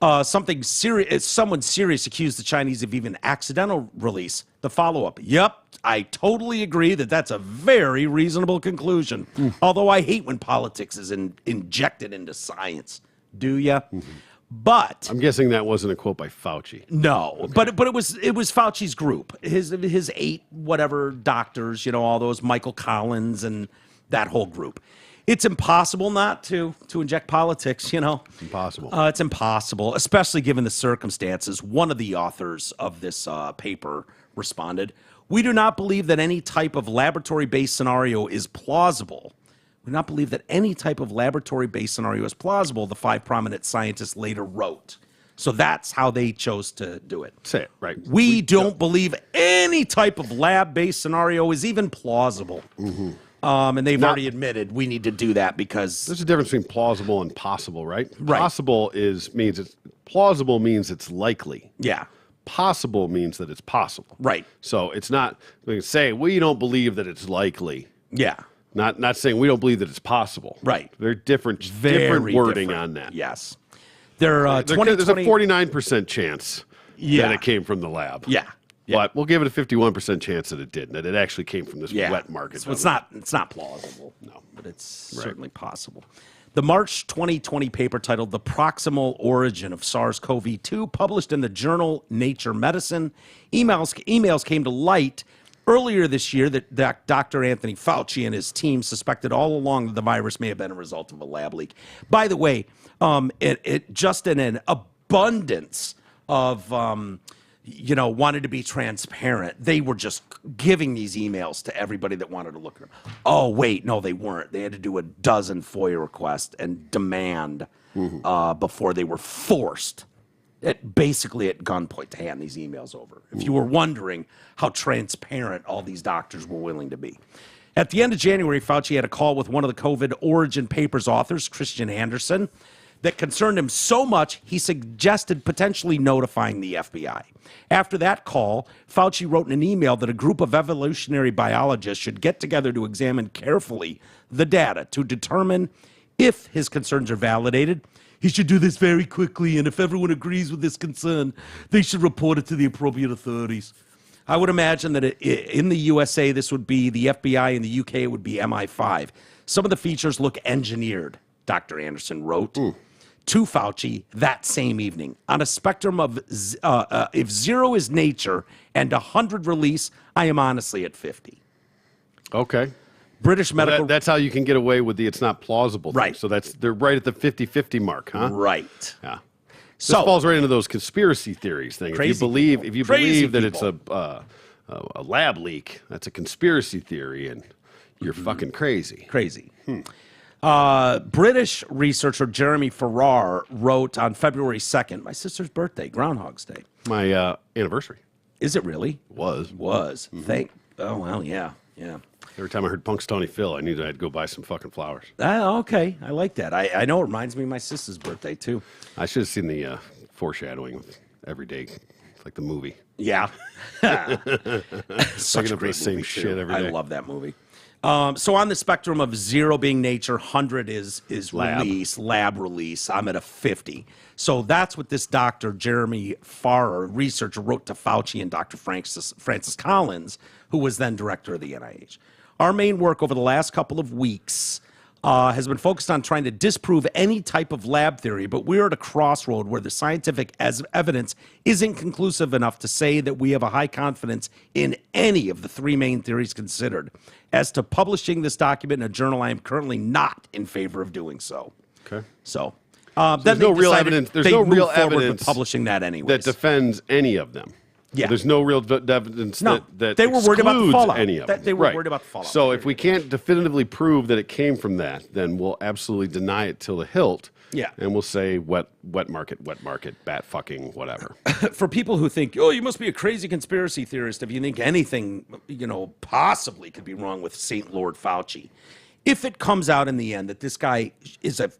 Someone serious accused the Chinese of even accidental release. The follow-up, yep, I totally agree that's a very reasonable conclusion. Although I hate when politics is injected into science. Do ya? But I'm guessing that wasn't a quote by Fauci. no, okay. but it was Fauci's group, his 8 whatever doctors, all those Michael Collins and that whole group. It's impossible not to inject politics, Impossible. It's impossible, especially given the circumstances. One of the authors of this paper responded, "We do not believe that any type of laboratory-based scenario is plausible. We do not believe that any type of laboratory-based scenario is plausible," the 5 prominent scientists later wrote. So that's how they chose to do it. Say it, right. We don't believe any type of lab-based scenario is even plausible. Mm-hmm. And they've already admitted we need to do that because there's a difference between plausible and possible, right? Right. Plausible means it's likely. Yeah. Possible means that it's possible. Right. So it's not we can say we don't believe that it's likely. Yeah. Not saying we don't believe that it's possible. Right. They're different wording on that. Yes. There's a 49% chance that it came from the lab. Yeah. But we'll give it a 51% chance that it did, that it actually came from this wet market. So it's not plausible. No, but it's certainly possible. The March 2020 paper titled "The Proximal Origin of SARS-CoV-2," published in the journal Nature Medicine, emails came to light earlier this year that Dr. Anthony Fauci and his team suspected all along that the virus may have been a result of a lab leak. By the way, it just in an abundance of wanted to be transparent. They were just giving these emails to everybody that wanted to look at them. Oh, wait, no, they weren't. They had to do a dozen FOIA requests and demand before they were forced, basically at gunpoint, to hand these emails over. If you were wondering how transparent all these doctors were willing to be. At the end of January, Fauci had a call with one of the COVID origin papers authors, Christian Anderson, that concerned him so much he suggested potentially notifying the FBI. After that call, Fauci wrote in an email that a group of evolutionary biologists should get together to examine carefully the data to determine if his concerns are validated. He should do this very quickly, and if everyone agrees with this concern, they should report it to the appropriate authorities. I would imagine that in the USA, this would be the FBI. In the UK, it would be MI5. Some of the features look engineered, Dr. Anderson wrote to Fauci that same evening. On a spectrum of if 0 is nature and 100 release, I am honestly at 50. Okay. British medical... That's how you can get away with the it's not plausible thing. Right. So they're right at the 50-50 mark, huh? Right. Yeah. This falls right into those conspiracy theories thing. If you believe that it's a lab leak, that's a conspiracy theory, and you're fucking crazy. Crazy. British researcher Jeremy Farrar wrote on February 2nd, my sister's birthday, Groundhog's Day. My anniversary. Is it really? Was. Mm-hmm. Oh, well, yeah. Every time I heard Punxsutawney Phil, I knew that I'd go buy some fucking flowers. Okay. I like that. I know it reminds me of my sister's birthday, too. I should have seen the foreshadowing with every day, like the movie. Yeah. Such a great same movie, shit too. every day. I love that movie. So on the spectrum of 0 being nature, 100 is Lab. lab release. I'm at a 50. So that's what this Dr. Jeremy Farrer, researcher, wrote to Fauci and Dr. Francis Collins, who was then director of the NIH. Our main work over the last couple of weeks has been focused on trying to disprove any type of lab theory, but we're at a crossroad where the scientific evidence isn't conclusive enough to say that we have a high confidence in any of the 3 main theories considered. As to publishing this document in a journal, I am currently not in favor of doing so. Okay. So then there's no real evidence. There's no real evidence publishing that anyways. that defends any of them. Yeah. There's no real evidence No, that they were worried about the excludes fallout. any of them. They were worried about the fallout. So if we can't definitively prove that it came from that, then we'll absolutely deny it till the hilt. Yeah. And we'll say wet market, bat fucking, whatever. For people who think, oh, you must be a crazy conspiracy theorist if you think anything, possibly could be wrong with St. Lord Fauci. If it comes out in the end that this guy is an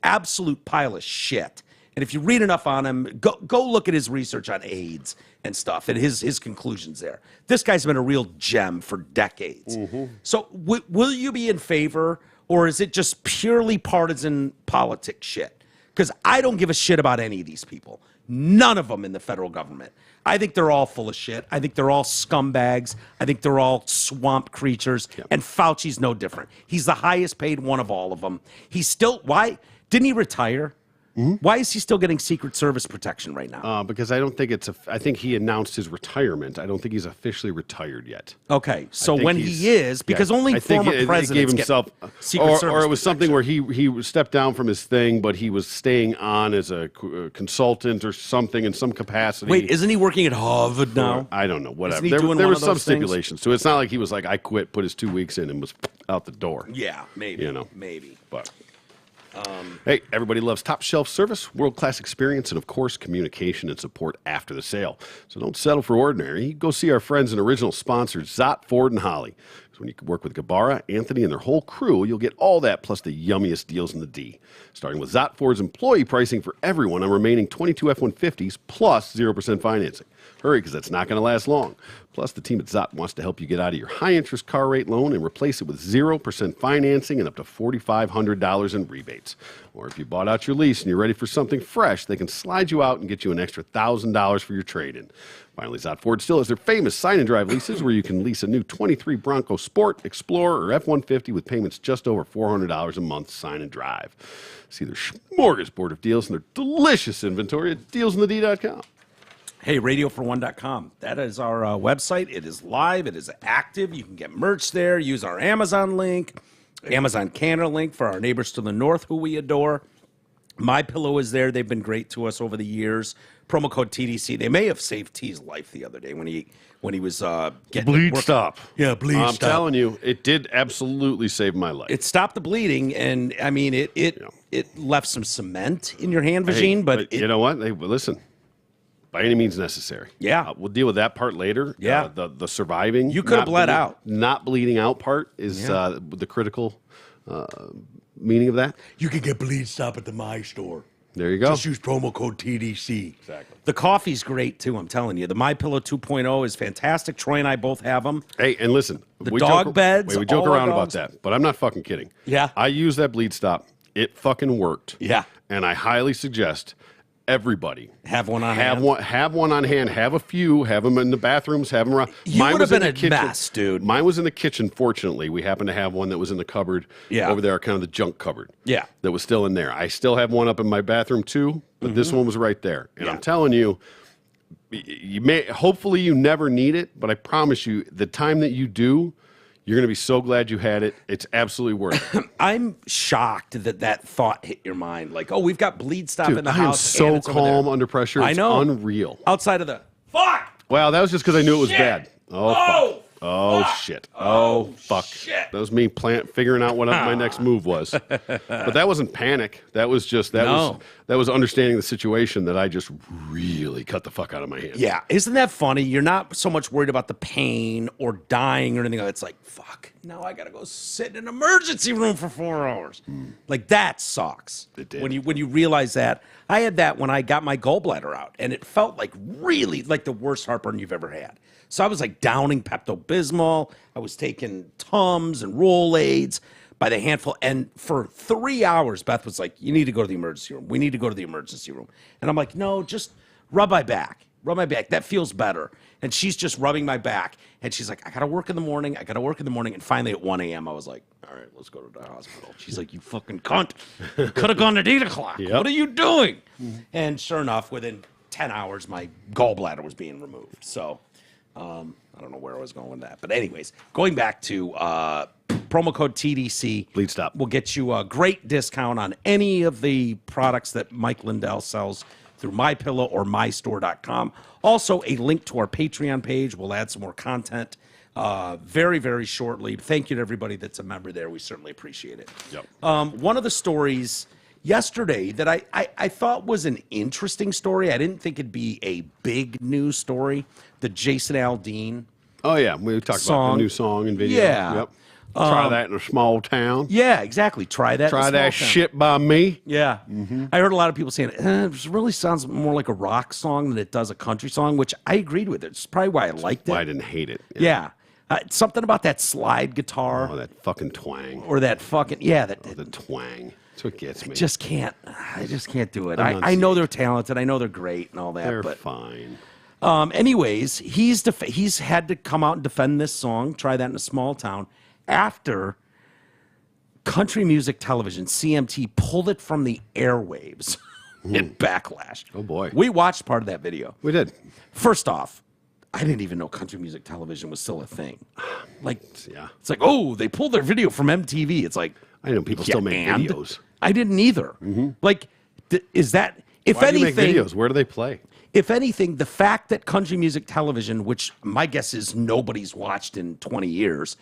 absolute pile of shit, and if you read enough on him, go look at his research on AIDS and stuff and his conclusions there. This guy's been a real gem for decades. Mm-hmm. So will you be in favor, or is it just purely partisan politics shit? Because I don't give a shit about any of these people. None of them in the federal government. I think they're all full of shit. I think they're all scumbags. I think they're all swamp creatures. Yep. And Fauci's no different. He's the highest paid one of all of them. He's still, why? Didn't he retire? Mm-hmm. Why is he still getting Secret Service protection right now? Because I don't think I think he announced his retirement. I don't think he's officially retired yet. Okay, so when he is, because only former presidents get Secret Service or it was something where he stepped down from his thing, but he was staying on as a consultant or something in some capacity. Wait, isn't he working at Harvard now? I don't know. Whatever. There was some stipulations, so it's not like he was like, I quit, put his 2 weeks in, and was out the door. Yeah, maybe. Maybe, but. Hey, everybody loves top shelf service, world-class experience, and of course, communication and support after the sale. So don't settle for ordinary. Go see our friends and original sponsors, Zott, Ford, and Holly. So when you work with Gabara, Anthony, and their whole crew, you'll get all that plus the yummiest deals in the D. Starting with Zott Ford's employee pricing for everyone on remaining 22 F-150s plus 0% financing. Hurry, because that's not going to last long. Plus, the team at Zott wants to help you get out of your high-interest car rate loan and replace it with 0% financing and up to $4,500 in rebates. Or if you bought out your lease and you're ready for something fresh, they can slide you out and get you an extra $1,000 for your trade-in. Finally, Zott Ford still has their famous sign-and-drive leases where you can lease a new 23 Bronco Sport, Explorer, or F-150 with payments just over $400 a month, sign and drive. See their smorgasbord of deals and their delicious inventory at dealsinthed.com. Hey, radiofor1.com. That is our website. It is live. It is active. You can get merch there. Use our Amazon link, Amazon Canada link for our neighbors to the north who we adore. My Pillow is there. They've been great to us over the years. Promo code TDC. They may have saved T's life the other day when he was getting bleed stop. Yeah, bleed I'm stop. telling you, it did absolutely save my life. It stopped the bleeding, and I mean it left some cement in your hand, Vagine. But you know what? Hey, listen. By any means necessary. Yeah. We'll deal with that part later. Yeah. The surviving. You could have bled out. Not bleeding out part is the critical meaning of that. You can get bleed stop at the My Store. There you go. Just use promo code TDC. Exactly. The coffee's great, too, I'm telling you. The My Pillow 2.0 is fantastic. Troy and I both have them. Hey, and listen. The dog beds. We joke around about that, but I'm not fucking kidding. Yeah. I use that bleed stop. It fucking worked. Yeah. And I highly suggest everybody have one on hand. Have one on hand. Have a few. Have them in the bathrooms. Have them around. You would have been a mess, dude. Mine was in the kitchen. Fortunately, we happened to have one that was in the cupboard over there, kind of the junk cupboard. Yeah, that was still in there. I still have one up in my bathroom too, but this one was right there. And I'm telling you, hopefully you never need it, but I promise you, the time that you do, you're going to be so glad you had it. It's absolutely worth it. I'm shocked that thought hit your mind. Like, oh, we've got bleed stop in the house. I am so calm under pressure. It's unreal. Outside of the fuck. Well, that was just because I knew it was bad. Oh, fuck. Oh, fuck. shit. Oh, fuck. Shit. That was me figuring out what my next move was. But that wasn't panic. That was just, that was understanding the situation that I just really cut the fuck out of my hand. Yeah. Isn't that funny? You're not so much worried about the pain or dying or anything. It's like, fuck, now I got to go sit in an emergency room for 4 hours. Like, that sucks. It did. When you realize that. I had that when I got my gallbladder out, and it felt like really like the worst heartburn you've ever had. So I was like downing Pepto Pepto-Bismol. I was taking Tums and Rolaids by the handful. And for 3 hours, Beth was like, you need to go to the emergency room. We need to go to the emergency room. And I'm like, no, just rub my back. Rub my back. That feels better. And she's just rubbing my back. And she's like, I got to work in the morning. And finally at 1 a.m., I was like, all right, let's go to the hospital. She's like, you fucking cunt. You could have gone at 8 o'clock. Yep. What are you doing? And sure enough, within 10 hours, my gallbladder was being removed. So I don't know where I was going with that. But anyways, going back to promo code TDC. Bleed Stop. Will get you a great discount on any of the products that Mike Lindell sells through MyPillow or MyStore.com. Also, a link to our Patreon page. We'll add some more content very, very shortly. Thank you to everybody that's a member there. We certainly appreciate it. Yep. One of the stories yesterday that I thought was an interesting story, I didn't think it'd be a big news story, the Jason Aldean. Oh, yeah. We talked about the new song and video. Yeah. Yep. Try that in a small town. Yeah, exactly. Try that. Try that shit by me. Yeah. I heard a lot of people saying it really sounds more like a rock song than it does a country song, which I agreed with. It's probably why I liked it. Why I didn't hate it. Yeah. Something about that slide guitar. Oh, that fucking twang. Or that fucking, yeah. The twang. That's what gets me. I just can't do it. I know they're talented. I know they're great and all that. They're but fine. Anyways, he's had to come out and defend this song, Try That in a Small Town, after Country Music Television, CMT, pulled it from the airwaves in backlash. Oh, boy. We watched part of that video. We did. First off, I didn't even know Country Music Television was still a thing. Like, Yeah. it's like, oh, they pulled their video from MTV. It's like, I know people still make videos. I didn't either. Like, is that, if Why anything, do you make videos? Where do they play? if anything, the fact that Country Music Television, which my guess is nobody's watched in 20 years,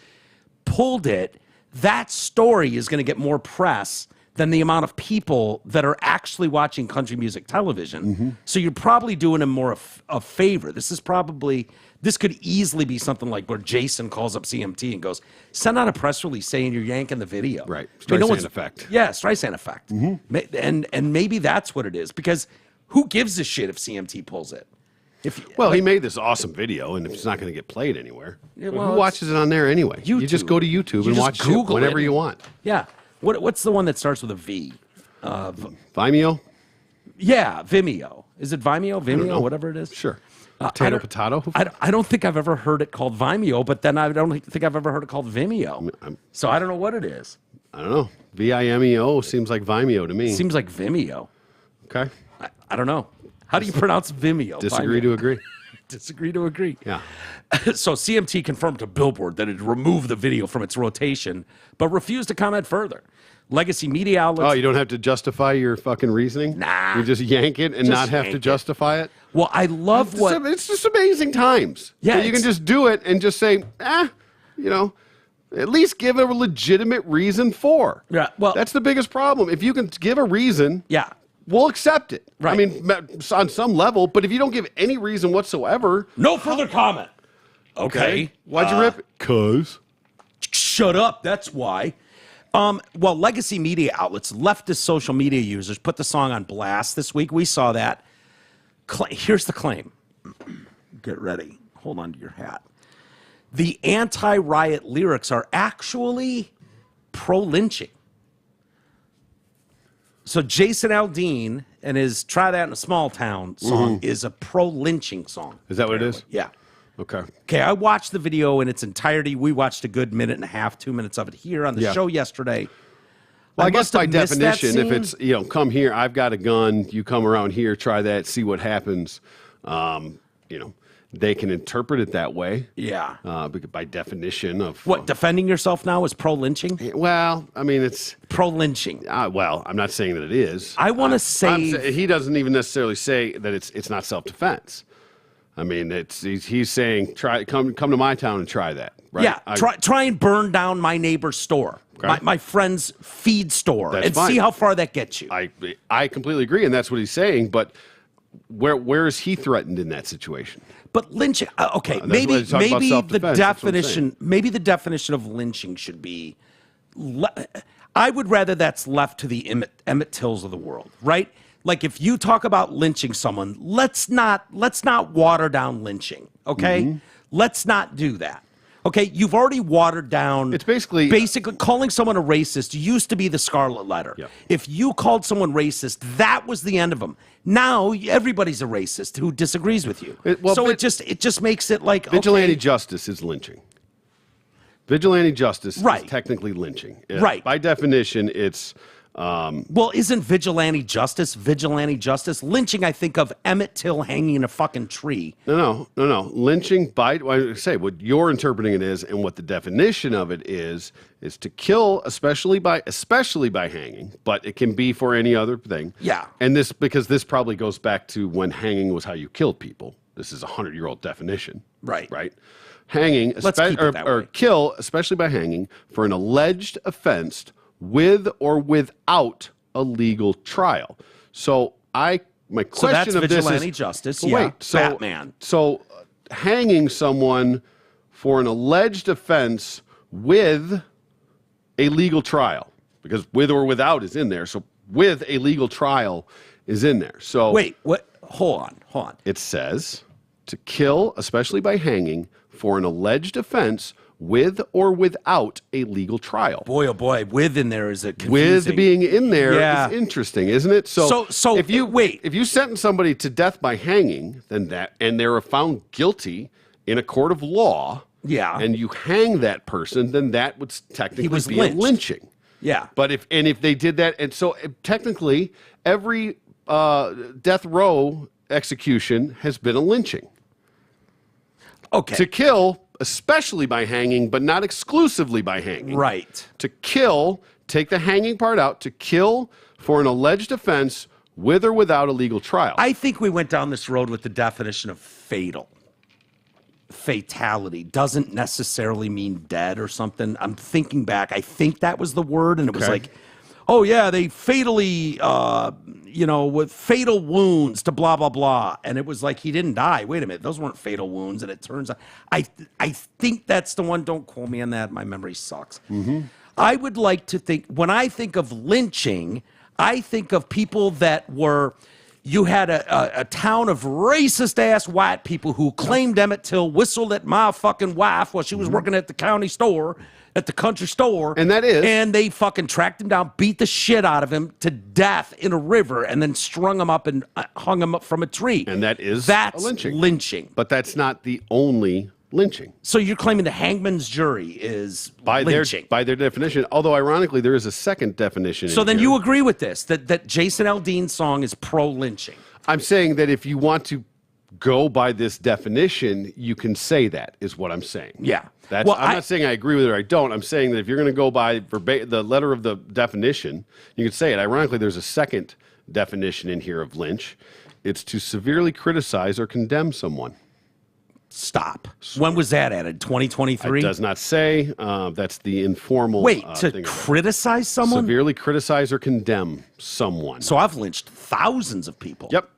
pulled it, that story is going to get more press than the amount of people that are actually watching Country Music Television. So you're probably doing them more a favor. This could easily be something like where Jason calls up CMT and goes, send out a press release saying you're yanking the video. Right. I mean, Streisand effect. Yeah, Streisand effect. And maybe that's what it is, because who gives a shit if CMT pulls it? He made this awesome video, and it's not going to get played anywhere. Yeah, who watches it on there anyway? You just go to YouTube and watch it whenever you want. Yeah. What's the one that starts with a V? Vimeo? Yeah, Vimeo. Is it Vimeo? Vimeo, whatever it is? Sure. Potato? I don't think I've ever heard it called Vimeo, but then I don't think I've ever heard it called Vimeo. So I don't know what it is. I don't know. Vimeo seems like Vimeo to me. Seems like Vimeo. Okay. I don't know. How do you pronounce Vimeo? Disagree Vimeo. to agree. Disagree to agree. Yeah. So CMT confirmed to Billboard that it had removed the video from its rotation, but refused to comment further. Legacy media outlets. Oh, you don't have to justify your fucking reasoning? Nah. You just yank it and not have to justify it? Well, I love It's just amazing times. Yeah, that you can just do it and just say, at least give it a legitimate reason for. Yeah, well, that's the biggest problem. If you can give a reason, yeah, we'll accept it. Right. I mean, on some level, but if you don't give any reason whatsoever, no further comment. Okay. Why'd you rip it? 'Cause. Shut up. That's why. Well, legacy media outlets, leftist social media users put the song on blast this week. We saw that. Here's the claim. Get ready. Hold on to your hat. The anti-riot lyrics are actually pro-lynching. So Jason Aldean and his Try That in a Small Town song is a pro-lynching song. Is that what it is? Yeah. Okay, I watched the video in its entirety. We watched a good minute and a half, 2 minutes of it here on the show yesterday. Well, I guess by must have missed that definition, if it's, come here, I've got a gun, you come around here, try that, see what happens, they can interpret it that way. Yeah. By definition of... What, defending yourself now is pro-lynching? Well, I mean, it's... Pro-lynching. Well, I'm not saying that it is. I want to say... He doesn't even necessarily say that it's not self-defense. I mean, he's saying, come to my town and try that. Right? Yeah, try and burn down my neighbor's store, my friend's feed store, and see how far that gets you. I completely agree, and that's what he's saying. But where is he threatened in that situation? But lynching, okay, maybe the definition of lynching should be. I would rather that's left to the Emmett Tills of the world, right? Like if you talk about lynching someone, let's not water down lynching, okay? Let's not do that. Okay, you've already watered down. It's basically calling someone a racist used to be the scarlet letter. Yep. If you called someone racist, that was the end of them. Now everybody's a racist who disagrees with you. It just makes it like vigilante justice is lynching. Vigilante justice is technically lynching. Right. By definition, it's. Well, isn't vigilante justice? Lynching, I think of Emmett Till hanging in a fucking tree. No. Lynching, what you're interpreting it is, and what the definition of it is to kill, especially by hanging, but it can be for any other thing. Yeah. And because this probably goes back to when hanging was how you killed people. This is a 100-year-old definition. Right. Hanging, or kill, especially by hanging, for an alleged offense with or without a legal trial. So my question that's of this is vigilante justice. Batman. So hanging someone for an alleged offense with a legal trial, because with or without is in there. So with a legal trial is in there. So wait, what? Hold on. It says to kill, especially by hanging, for an alleged offense with or without a legal trial. Boy, oh boy, with in there is a confusing. With being in there is interesting, isn't it? So if you sentence somebody to death by hanging, and they're found guilty in a court of law, and you hang that person, then that would technically be a lynching. Yeah. But if they did that, and so technically every death row execution has been a lynching. Okay. To kill, especially by hanging, but not exclusively by hanging. Right. To kill, take the hanging part out, to kill for an alleged offense with or without a legal trial. I think we went down this road with the definition of fatal. Fatality doesn't necessarily mean dead or something. I'm thinking back. I think that was the word, and it was like, oh yeah, they fatally, with fatal wounds to blah, blah, blah. And it was like, he didn't die. Wait a minute. Those weren't fatal wounds. And it turns out, I think that's the one. Don't quote me on that. My memory sucks. Mm-hmm. I would like to think, when I think of lynching, I think of people that were, you had a town of racist-ass white people who claimed Emmett Till whistled at my fucking wife while she was working at the county store, at the country store. And they fucking tracked him down, beat the shit out of him to death in a river, and then strung him up and hung him up from a tree. And that's lynching. But that's not the only lynching. So you're claiming the hangman's jury is lynching? By their definition, although ironically there is a second definition. So then you agree with this, that Jason Aldean's song is pro-lynching? I'm saying that if you want to go by this definition, you can say that, is what I'm saying. Yeah. I'm not saying I agree with it or I don't. I'm saying that if you're going to go by the letter of the definition, you can say it. Ironically, there's a second definition in here of lynch. It's to severely criticize or condemn someone. Stop. When was that added? 2023? It does not say. That's the informal. Wait, to criticize someone? Severely criticize or condemn someone. So I've lynched thousands of people. Yep.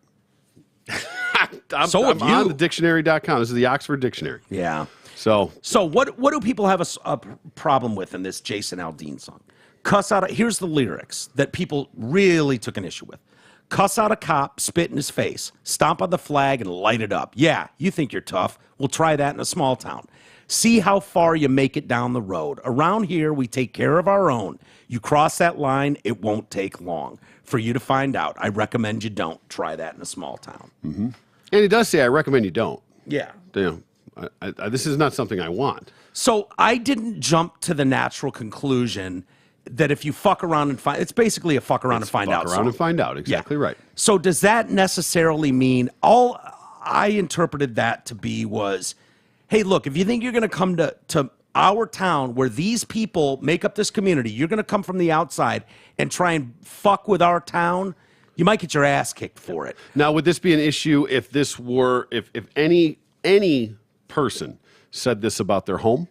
I'm on the dictionary.com. This is the Oxford Dictionary. Yeah. So what do people have a problem with in this Jason Aldean song? Cuss out. Here's the lyrics that people really took an issue with. Cuss out a cop, spit in his face, stomp on the flag, and light it up. Yeah, you think you're tough. We'll try that in a small town. See how far you make it down the road. Around here, we take care of our own. You cross that line, it won't take long for you to find out. I recommend you don't try that in a small town. Mm-hmm. And he does say, I recommend you don't. Yeah. This is not something I want. So I didn't jump to the natural conclusion that if you fuck around and find, it's basically a fuck around and find out. Fuck around and find out, exactly right. So does that necessarily mean, all I interpreted that to be was, hey, look, if you think you're going to come to our town where these people make up this community, you're going to come from the outside and try and fuck with our town, you might get your ass kicked for it. Now, would this be an issue if this were, if any person said this about their home?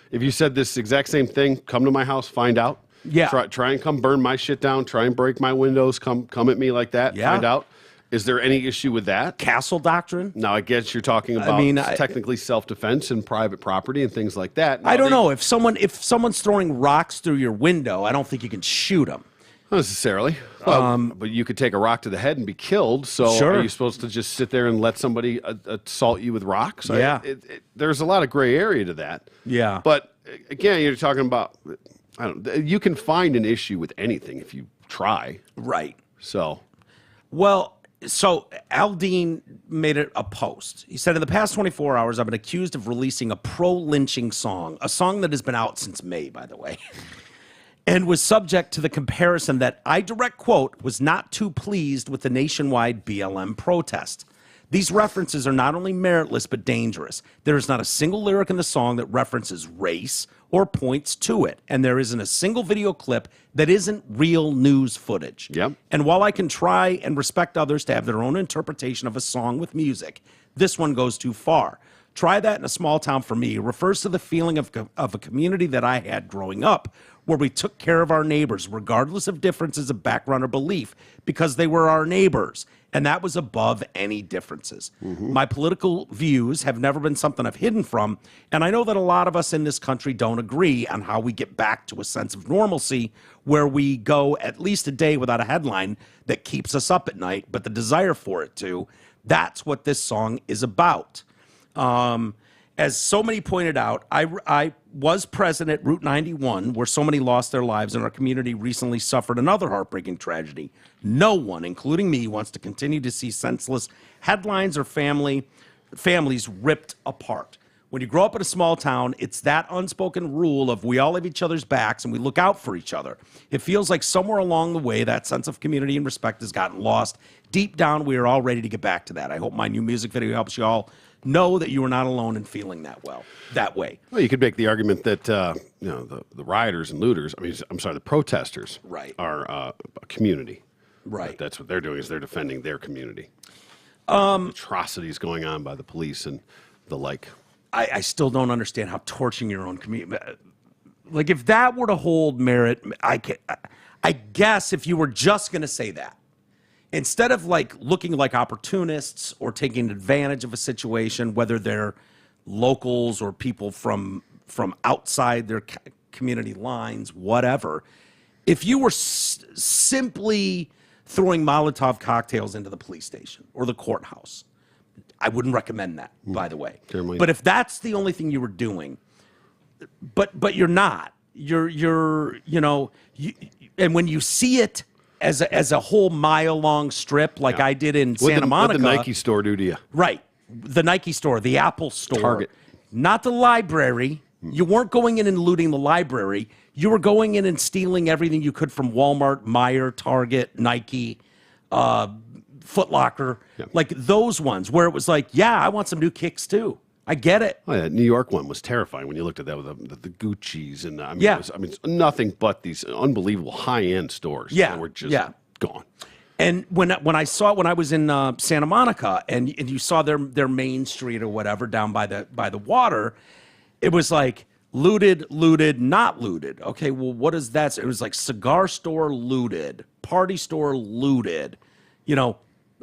If you said this exact same thing, come to my house, find out. Yeah. Try and come burn my shit down. Try and break my windows. Come at me like that. Yeah. Find out. Is there any issue with that? Castle doctrine? Now, I guess you're talking about technically self-defense and private property and things like that. Now, I don't know. If someone's throwing rocks through your window, I don't think you can shoot them. Not necessarily. But you could take a rock to the head and be killed. So Sure. are you supposed to just sit there and let somebody assault you with rocks? Yeah. There's a lot of gray area to that. Yeah. But again, you're talking about, you can find an issue with anything if you try. Right. So. Well, so Aldean made it a post. He said, in the past 24 hours, I've been accused of releasing a pro-lynching song, a song that has been out since May, by the way, and was subject to the comparison that I, direct quote, was not too pleased with the nationwide BLM protest. These references are not only meritless, but dangerous. There is not a single lyric in the song that references race or points to it. And there isn't a single video clip that isn't real news footage. Yep. And while I can try and respect others to have their own interpretation of a song with music, this one goes too far. Try that in a small town for me refers to the feeling of a community that I had growing up, where we took care of our neighbors, regardless of differences of background or belief, because they were our neighbors. And that was above any differences. My political views have never been something I've hidden from, and I know that a lot of us in this country don't agree on how we get back to a sense of normalcy where we go at least a day without a headline that keeps us up at night, but the desire for it to. That's what this song is about. As so many pointed out, I was present at Route 91, where so many lost their lives, and our community recently suffered another heartbreaking tragedy. No one, including me, wants to continue to see senseless headlines or families ripped apart. When you grow up in a small town, it's that unspoken rule of we all have each other's backs and we look out for each other. It feels like somewhere along the way, that sense of community and respect has gotten lost. Deep down, we are all ready to get back to that. I hope my new music video helps you all know that you are not alone in feeling that way. Well, you could make the argument that the rioters and looters, the protesters, Right. are a community. Right. That's what they're doing, is they're defending their community. Atrocities going on by the police and the like. I still don't understand how torching your own community. Like, if that were to hold merit, I guess if you were just going to say that, instead of like looking like opportunists or taking advantage of a situation, whether they're locals or people from outside their community lines, whatever, if you were simply throwing Molotov cocktails into the police station or the courthouse, I wouldn't recommend that, by the way. Certainly. But if that's the only thing you were doing, but you're not, and when you see it as a whole mile-long strip like I did in Santa Monica. What the Nike store do to you? Right. The Nike store, the Apple store. Target. Not the library. You weren't going in and looting the library. You were going in and stealing everything you could from Walmart, Meijer, Target, Nike, Foot Locker. Yep. Like those ones where it was like, yeah, I want some new kicks too. I get it. Oh, yeah, that New York one was terrifying when you looked at that with the Gucci's and it's nothing but these unbelievable high-end stores. Yeah, that were just gone. And when I saw it when I was in Santa Monica and you saw their main street or whatever down by the water, it was like looted, not looted. Okay, well, what is that? It was like cigar store looted, party store looted,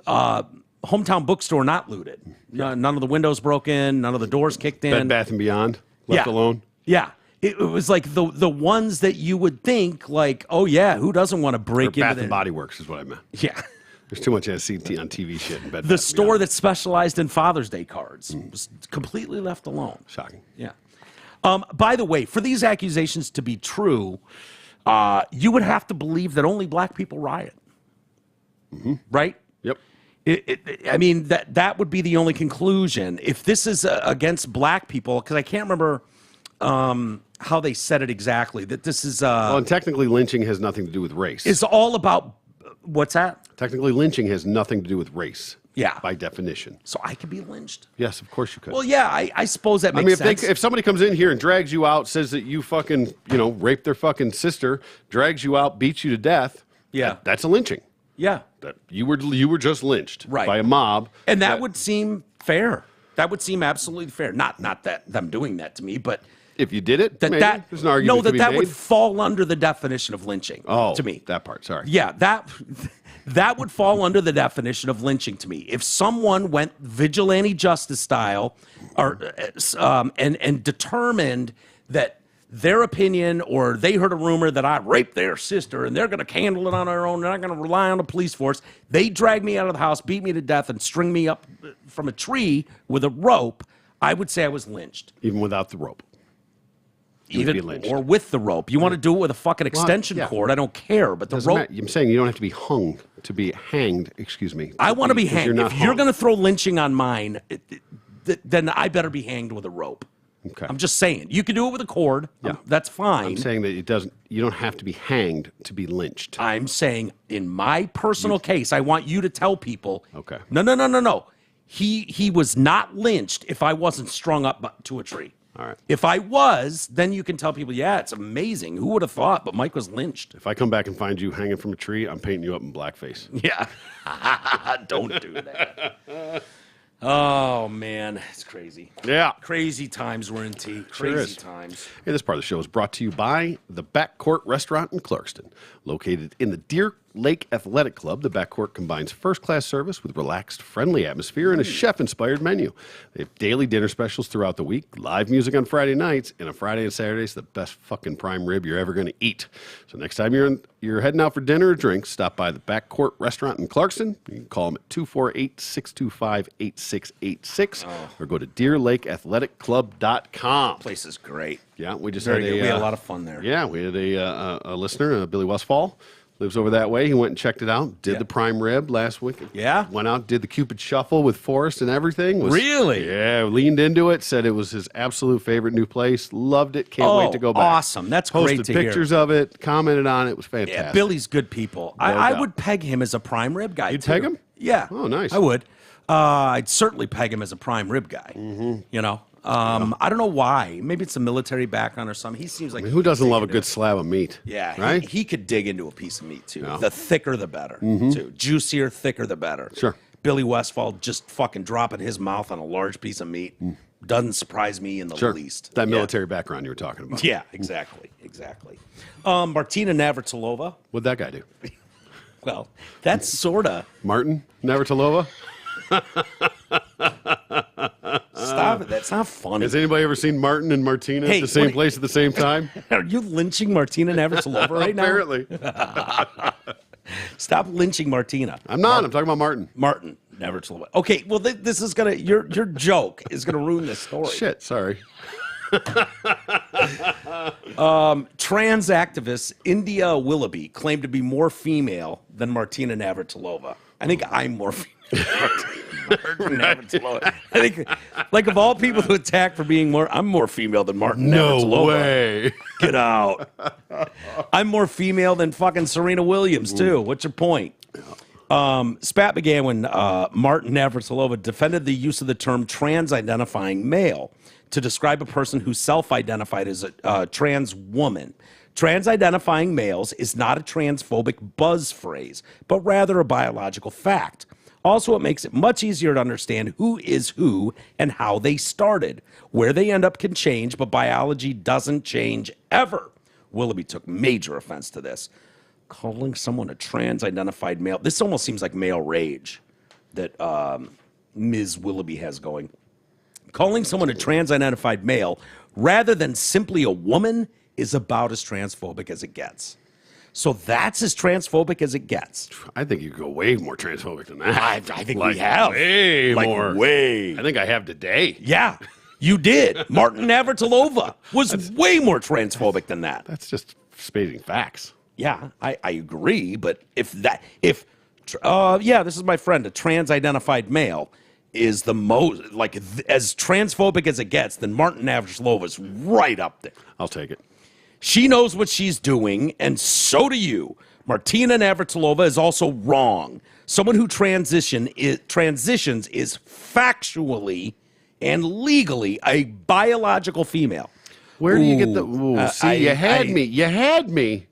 hometown bookstore not looted. None of the windows broken, none of the doors kicked in. Bed Bath & Beyond left alone. Yeah. It was like the ones that you would think like, oh yeah, who doesn't want to break into Bath and Body Works is what I meant. Yeah. There's too much SCT on TV shit in Bed The Bath & store Beyond. that specialized in Father's Day cards was completely left alone. Shocking. Yeah. By the way, for these accusations to be true, you would have to believe that only black people riot. Right? Yep. That would be the only conclusion. If this is against black people, because I can't remember how they said it exactly, that this is... Well, and technically lynching has nothing to do with race. It's all about... What's that? Technically lynching has nothing to do with race. Yeah. By definition. So I could be lynched? Yes, of course you could. Well, yeah, I suppose that makes sense. If somebody comes in here and drags you out, says that you fucking, raped their fucking sister, drags you out, beats you to death, that's a lynching. Yeah. That you were just lynched by a mob. And that would seem fair. That would seem absolutely fair. Not that them doing that to me, but if you did it, there's an argument. No, to be that made. would fall under the definition of lynching. Oh, to me, that part. Sorry. Yeah, that would fall under the definition of lynching to me. If someone went vigilante justice style, or and determined that their opinion, or they heard a rumor that I raped their sister and they're going to handle it on their own. They're not going to rely on the police force. They drag me out of the house, beat me to death, and string me up from a tree with a rope. I would say I was lynched. Even without the rope. Even or with the rope. You want to do it with a fucking extension cord, I don't care. But the rope. Matter. I'm saying you don't have to be hung to be hanged. Excuse me. I want to be hanged. If you're going to to throw lynching on mine, then I better be hanged with a rope. Okay. I'm just saying. You can do it with a cord. Yeah. That's fine. I'm saying that it doesn't. You don't have to be hanged to be lynched. I'm saying in my personal case, I want you to tell people. Okay. No. He was not lynched if I wasn't strung up to a tree. All right. If I was, then you can tell people, yeah, it's amazing. Who would have thought? But Mike was lynched. If I come back and find you hanging from a tree, I'm painting you up in blackface. Yeah. Don't do that. Oh, man. It's crazy. Yeah. Crazy times we're in T. Crazy times. Hey, this part of the show is brought to you by the Backcourt Restaurant in Clarkston. Located in the Deer Lake Athletic Club, the Backcourt combines first-class service with relaxed, friendly atmosphere and a chef-inspired menu. They have daily dinner specials throughout the week, live music on Friday nights, and on Friday and Saturdays, the best fucking prime rib you're ever going to eat. So next time you're heading out for dinner or drinks, stop by the Backcourt Restaurant in Clarkston. You can call them at 248-625-8686 or go to DeerLakeAthleticClub.com. Place is great. Yeah, we just We had a lot of of fun there. Yeah, we had a listener, Billy Westfall, lives over that way. He went and checked it out. Did the prime rib last week. Yeah? Went out, did the Cupid Shuffle with Forrest and everything. Really? Yeah, leaned into it. Said it was his absolute favorite new place. Loved it. Can't wait to go back. Awesome. That's great to hear. Posted pictures of it. Commented on it. It was fantastic. Yeah, Billy's good people. I would peg him as a prime rib guy. You'd too. peg him? Yeah. Oh, nice. I would. I'd certainly peg him as a prime rib guy. Mm-hmm. You know? I don't know why. Maybe it's a military background or something. He seems like Who doesn't love a good slab of meat? Yeah, right. He could dig into a piece of meat too. Yeah. The thicker, the better. Too juicier, thicker, the better. Sure. Billy Westfall just fucking dropping his mouth on a large piece of meat doesn't surprise me in the least. That military background you were talking about. Yeah, exactly. Martina Navratilova. What'd that guy do? Well, that's sorta. Martin Navratilova? Stop it. That's not funny. Has anybody ever seen Martin and Martina at the same place at the same time? Are you lynching Martina Navratilova right now? Apparently. Stop lynching Martina. I'm not. I'm talking about Martin. Martin Navratilova. Okay, well, this is gonna your joke is gonna ruin this story. Shit, sorry. Trans activist India Willoughby claimed to be more female than Martina Navratilova. I think I'm more female than Martin Navratilova. I think, like, of all people to attack for being more, I'm more female than Martin Navratilova. No way. Get out. I'm more female than fucking Serena Williams, too. What's your point? Spat began when Martin Navratilova defended the use of the term trans-identifying male to describe a person who self-identified as a trans woman. Trans-identifying males is not a transphobic buzz phrase, but rather a biological fact. Also, it makes it much easier to understand who is who and how they started. Where they end up can change, but biology doesn't change ever. Willoughby took major offense to this. Calling someone a trans-identified male. This almost seems like male rage that Ms. Willoughby has going. Calling someone a trans-identified male rather than simply a woman is about as transphobic as it gets. So that's as transphobic as it gets. I think you go way more transphobic than that. I think we have. Way more. Way. I think I have today. Yeah, you did. Martin Navratilova was way more transphobic than that. That's just stating facts. Yeah, I agree. But this is my friend, a trans-identified male, is the most, as transphobic as it gets, then Martin Navratilova's right up there. I'll take it. She knows what she's doing, and so do you. Martina Navratilova is also wrong. Someone who transitions is factually and legally a biological female. Where do you get the... see, you had me. You had me.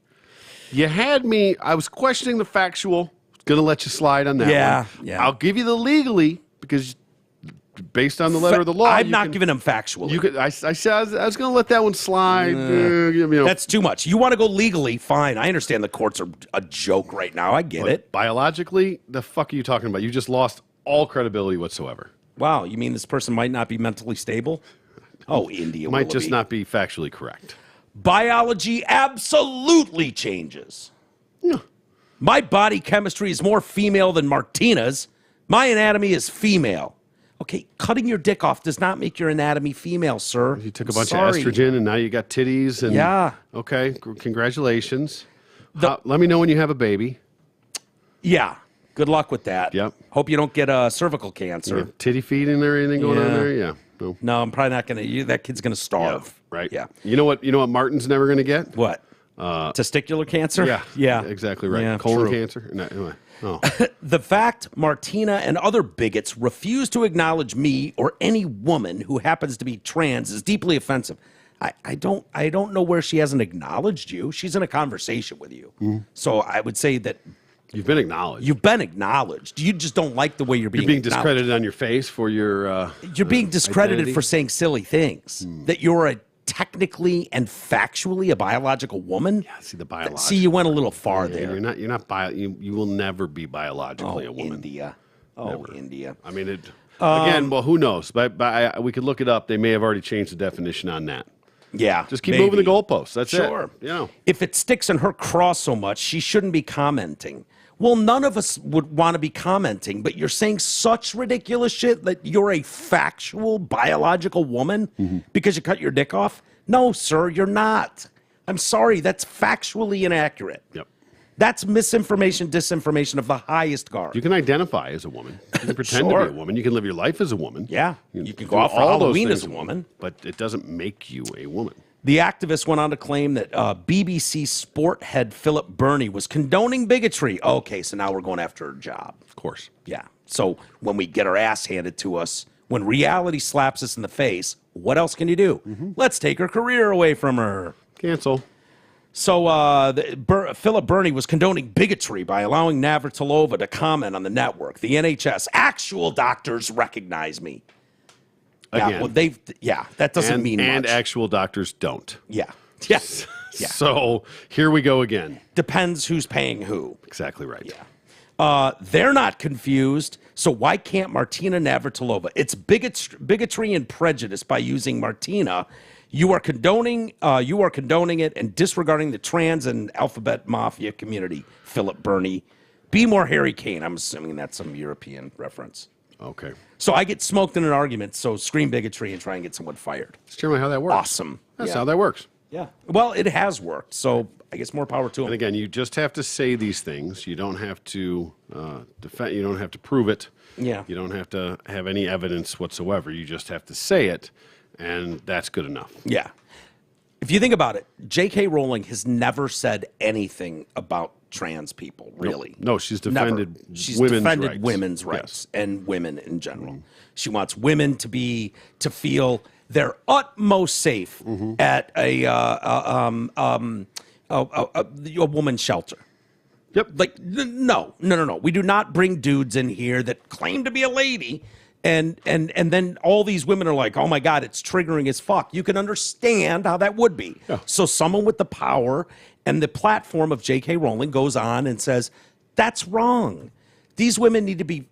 You had me. I was questioning the factual. Going to let you slide on that one. Yeah. I'll give you the legally, because based on the letter of the law... I'm not giving them factually. I was going to let that one slide. That's too much. You want to go legally, fine. I understand the courts are a joke right now. I get it. Biologically, the fuck are you talking about? You just lost all credibility whatsoever. Wow, you mean this person might not be mentally stable? Oh, India Might Willoughby. just not be factually correct. Biology absolutely changes. Yeah. My body chemistry is more female than Martina's. My anatomy is female. Okay, cutting your dick off does not make your anatomy female, sir. You took a bunch of estrogen, and now you got titties. And, yeah. Okay, congratulations. Let me know when you have a baby. Yeah. Good luck with that. Yep. Hope you don't get cervical cancer. Yeah. Titty feeding or anything going on there? Yeah. No, I'm probably not going to. That kid's going to starve. Yeah, right. Yeah. You know what Martin's never going to get? What? Testicular cancer? Yeah. Yeah. Exactly right. Yeah, Colon true. cancer? No, anyway. Oh. The fact Martina and other bigots refuse to acknowledge me or any woman who happens to be trans is deeply offensive. I don't know where she hasn't acknowledged you. She's in a conversation with you. Mm. So I would say that you've been acknowledged. You've been acknowledged. You just don't like the way you're being discredited on your face for your you're being discredited identity. For saying silly things. That you're technically and factually a biological woman. Yeah, see the biological. See, you went a little far there. You're not you will never be biologically a woman. India. Never. India. I mean, again, well, who knows? But we could look it up. They may have already changed the definition on that. Yeah. Just keep moving the goalposts. That's sure. it. You know. If it sticks in her craw so much, she shouldn't be commenting. Well, none of us would want to be commenting, but you're saying such ridiculous shit that you're a factual biological woman because you cut your dick off? No, sir, you're not. I'm sorry. That's factually inaccurate. Yep. That's misinformation, disinformation of the highest guard. You can identify as a woman. You can pretend to be a woman. You can live your life as a woman. Yeah. You can go out for Halloween as a woman. But it doesn't make you a woman. The activist went on to claim that BBC sport head Philip Burney was condoning bigotry. Okay, so now we're going after her job. Of course. Yeah. So when we get our ass handed to us, when reality slaps us in the face, what else can you do? Let's take her career away from her. Cancel. So Philip Burney was condoning bigotry by allowing Navratilova to comment on the network. The NHS, actual doctors recognize me. Again. That doesn't mean much. And actual doctors don't. Yeah. Yes. Yeah. So here we go again. Depends who's paying who. Exactly right. Yeah. They're not confused, so why can't Martina Navratilova? It's bigotry and prejudice by using Martina. You are condoning it and disregarding the trans and alphabet mafia community. Philip Burney. Be more Harry Kane. I'm assuming that's some European reference. Okay. So I get smoked in an argument, so scream bigotry and try and get someone fired. That's generally how that works. Awesome. That's how that works. Yeah. Well, it has worked, so I guess more power to them. And again, you just have to say these things. You don't have to defend. You don't have to prove it. Yeah. You don't have to have any evidence whatsoever. You just have to say it, and that's good enough. Yeah. If you think about it, J.K. Rowling has never said anything about trans people, really. No, she's defended women's rights and women in general. She wants women to feel their utmost safe at a woman's shelter. Yep. Like, no. We do not bring dudes in here that claim to be a lady, and then all these women are like, oh my God, it's triggering as fuck. You can understand how that would be. Yeah. So someone with the power and the platform of J.K. Rowling goes on and says, that's wrong. These women need to be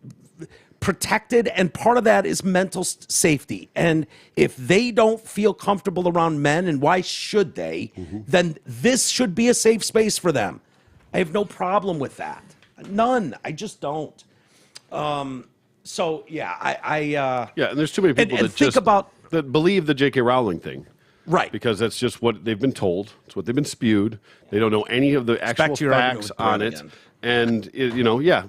protected, and part of that is mental safety. And if they don't feel comfortable around men, and why should they, then this should be a safe space for them. I have no problem with that. None. I just don't. So, yeah, and there's too many people that believe the J.K. Rowling thing. Right. Because that's just what they've been told. It's what they've been spewed. They don't know any of the actual facts on it. Again. And,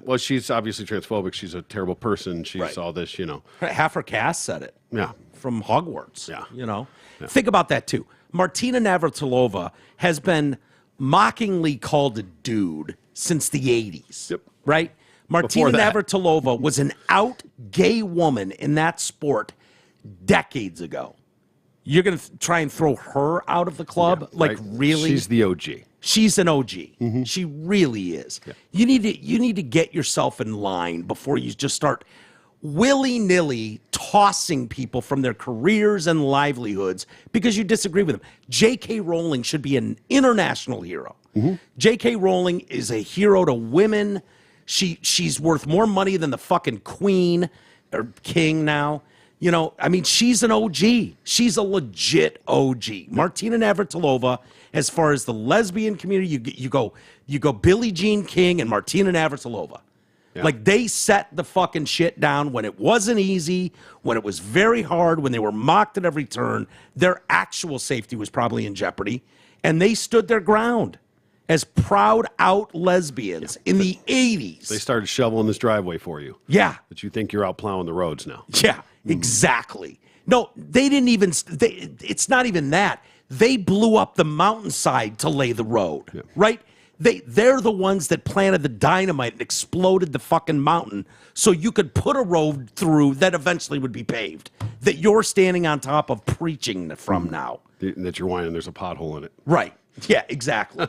well, she's obviously transphobic. She's a terrible person. She's all this, Half her cast said it. Yeah. From Hogwarts. Yeah. Yeah. Think about that, too. Martina Navratilova has been mockingly called a dude since the 80s. Yep. Right? Martina Navratilova was an out gay woman in that sport decades ago. You're going to try and throw her out of the club? Really? She's the OG. She's an OG. She really is. Yeah. You need to get yourself in line before you just start willy-nilly tossing people from their careers and livelihoods because you disagree with them. J.K. Rowling should be an international hero. J.K. Rowling is a hero to women. She's worth more money than the fucking queen or king now. I mean, she's an OG. She's a legit OG. Martina Navratilova, as far as the lesbian community, you go Billie Jean King and Martina Navratilova. Yeah. Like, they set the fucking shit down when it wasn't easy, when it was very hard, when they were mocked at every turn. Their actual safety was probably in jeopardy, and they stood their ground as proud out lesbians in the 80s. They started shoveling this driveway for you. Yeah. That you think you're out plowing the roads now. Yeah, exactly. No, they didn't even, it's not even that. They blew up the mountainside to lay the road, right? They're the ones that planted the dynamite and exploded the fucking mountain so you could put a road through that eventually would be paved, that you're standing on top of preaching from now. And that you're whining there's a pothole in it. Right. Yeah, exactly.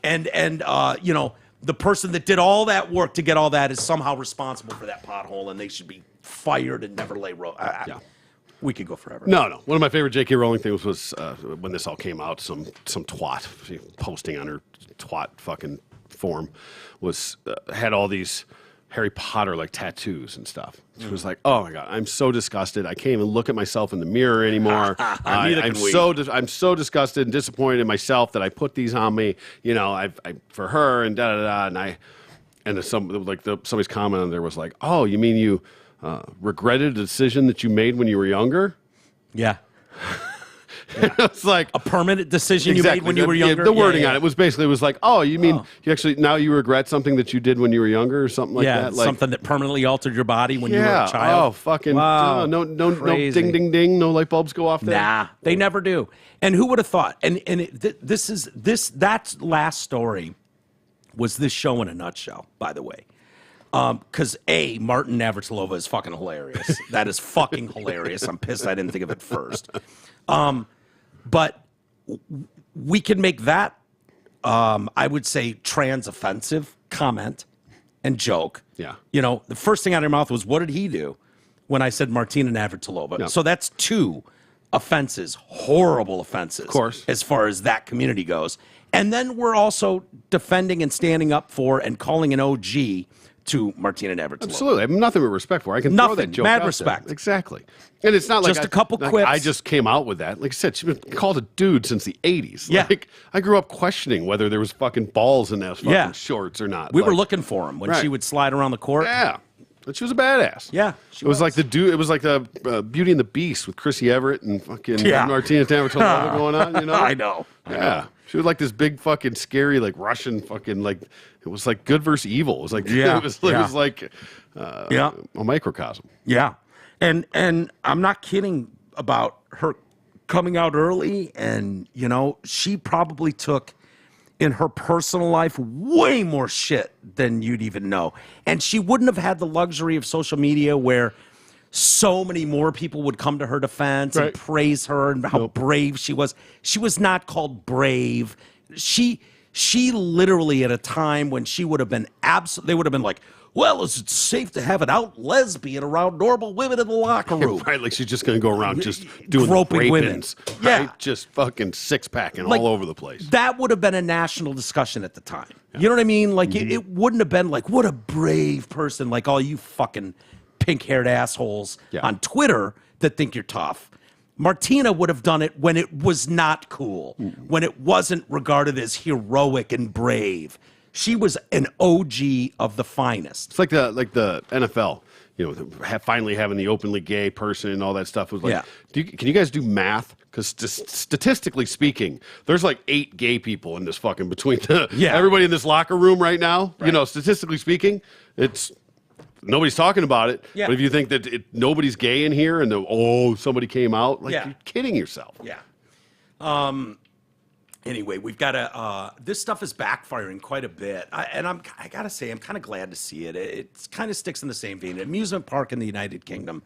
and the person that did all that work to get all that is somehow responsible for that pothole, and they should be fired and never lay road. Yeah. We could go forever. No. One of my favorite J.K. Rowling things was when this all came out, some twat posting on her twat fucking form was had all these Harry Potter like tattoos and stuff. She was like, "Oh my god, I'm so disgusted. I can't even look at myself in the mirror anymore. I'm so disgusted and disappointed in myself that I put these on me. I for her and da da da." And somebody's comment on there was like, "Oh, you mean you regretted a decision that you made when you were younger?" Yeah. It's like a permanent decision you made when you were younger. The wording on it was basically like, "Oh, you mean you actually now you regret something that you did when you were younger or something like that?" Like, something that permanently altered your body when you were a child. Oh, fucking no ding ding ding, no light bulbs go off there. Nah, they never do. And who would have thought? And that last story was this show in a nutshell, by the way. Because Martin Navratilova is fucking hilarious. That is fucking hilarious. I'm pissed I didn't think of it first. But we can make that, I would say, trans offensive comment and joke. Yeah. The first thing out of your mouth was, what did he do? When I said Martina Navratilova. Yeah. So that's two offenses, horrible offenses. Of course. As far as that community goes. And then we're also defending and standing up for and calling an OG to Martina Navratilova. Absolutely. I have nothing but respect for her. I can throw that joke mad out respect. There. Exactly. And it's not like just a couple quips. I just came out with that. Like I said, she's been called a dude since the 80s. Yeah. Like, I grew up questioning whether there was fucking balls in those fucking shorts or not. We were looking for them when she would slide around the court. Yeah. But she was a badass. Yeah. It was like the dude. It was like the Beauty and the Beast with Chrissy Everett and fucking Martina Navratilova going on, I know. Yeah. She was like this big fucking scary like Russian fucking like it was like good versus evil. It was like it was like a microcosm. Yeah. And I'm not kidding about her coming out early, and she probably took in her personal life way more shit than you'd even know. And she wouldn't have had the luxury of social media where so many more people would come to her defense and praise her and how brave she was. She was not called brave. She literally, at a time when she would have been they would have been like, well, is it safe to have an out lesbian around normal women in the locker room? Right, like she's just going to go around just doing groping women. Right? Just fucking six-packing all over the place. That would have been a national discussion at the time. Yeah. You know what I mean? Like, it wouldn't have been like, what a brave person, like all you fucking pink-haired assholes on Twitter that think you're tough. Martina would have done it when it was not cool, when it wasn't regarded as heroic and brave. She was an OG of the finest. It's like the NFL, finally having the openly gay person and all that stuff. It was like, can you guys do math? Because statistically speaking, there's like 8 gay people in this fucking between everybody in this locker room right now. Right. Statistically speaking, it's nobody's talking about it. Yeah. But if you think that nobody's gay in here and somebody came out, you're kidding yourself. Yeah. Anyway, we've got to. This stuff is backfiring quite a bit, I gotta say, I'm kind of glad to see it. It kind of sticks in the same vein. An amusement park in the United Kingdom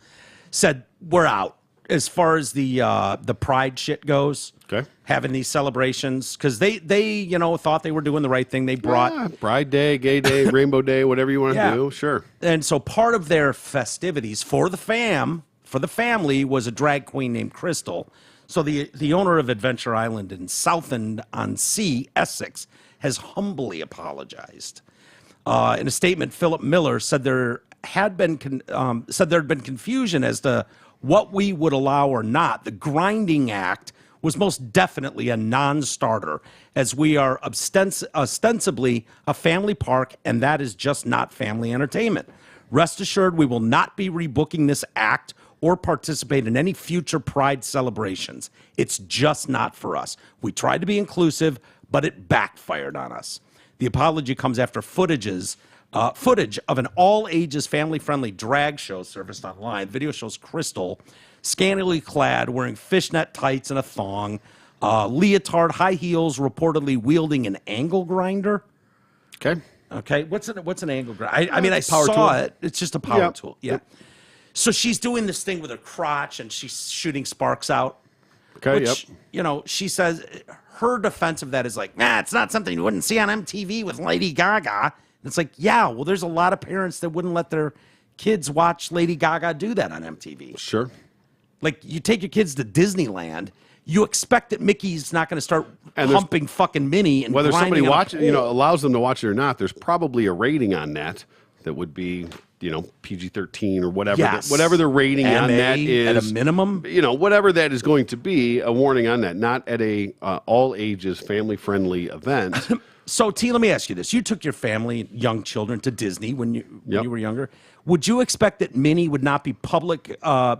said we're out as far as the Pride shit goes. Okay, having these celebrations because they thought they were doing the right thing. They brought Pride Day, Gay Day, Rainbow Day, whatever you want to do. Sure. And so part of their festivities for the family was a drag queen named Crystal. So the owner of Adventure Island in Southend-on-Sea, Essex, has humbly apologized. In a statement, Philip Miller said there said there had been confusion as to what we would allow or not. The Grinding Act was most definitely a non-starter, as we are ostensibly a family park, and that is just not family entertainment. Rest assured, we will not be rebooking this act or participate in any future Pride celebrations. It's just not for us. We tried to be inclusive, but it backfired on us. The apology comes after footage of an all-ages, family-friendly drag show surfaced online. Video shows Crystal scantily clad, wearing fishnet tights and a thong, leotard, high heels, reportedly wielding an angle grinder. Okay. What's an angle grinder? I mean, I saw tool. it. It's just a power tool. Yeah. Yep. So she's doing this thing with her crotch, and she's shooting sparks out. Okay. Which, she says her defense of that is like, it's not something you wouldn't see on MTV with Lady Gaga. And it's like, yeah, well, there's a lot of parents that wouldn't let their kids watch Lady Gaga do that on MTV. Sure. Like, you take your kids to Disneyland, you expect that Mickey's not going to start humping fucking Minnie and whether somebody watches, it, allows them to watch it or not. There's probably a rating on that would be, PG-13 or whatever. Yes. Whatever the rating MA on that is, at a minimum. Whatever that is going to be, a warning on that. Not at a all ages family-friendly event. So, T, let me ask you this: you took your family, young children, to Disney when you were younger. Would you expect that Minnie would not be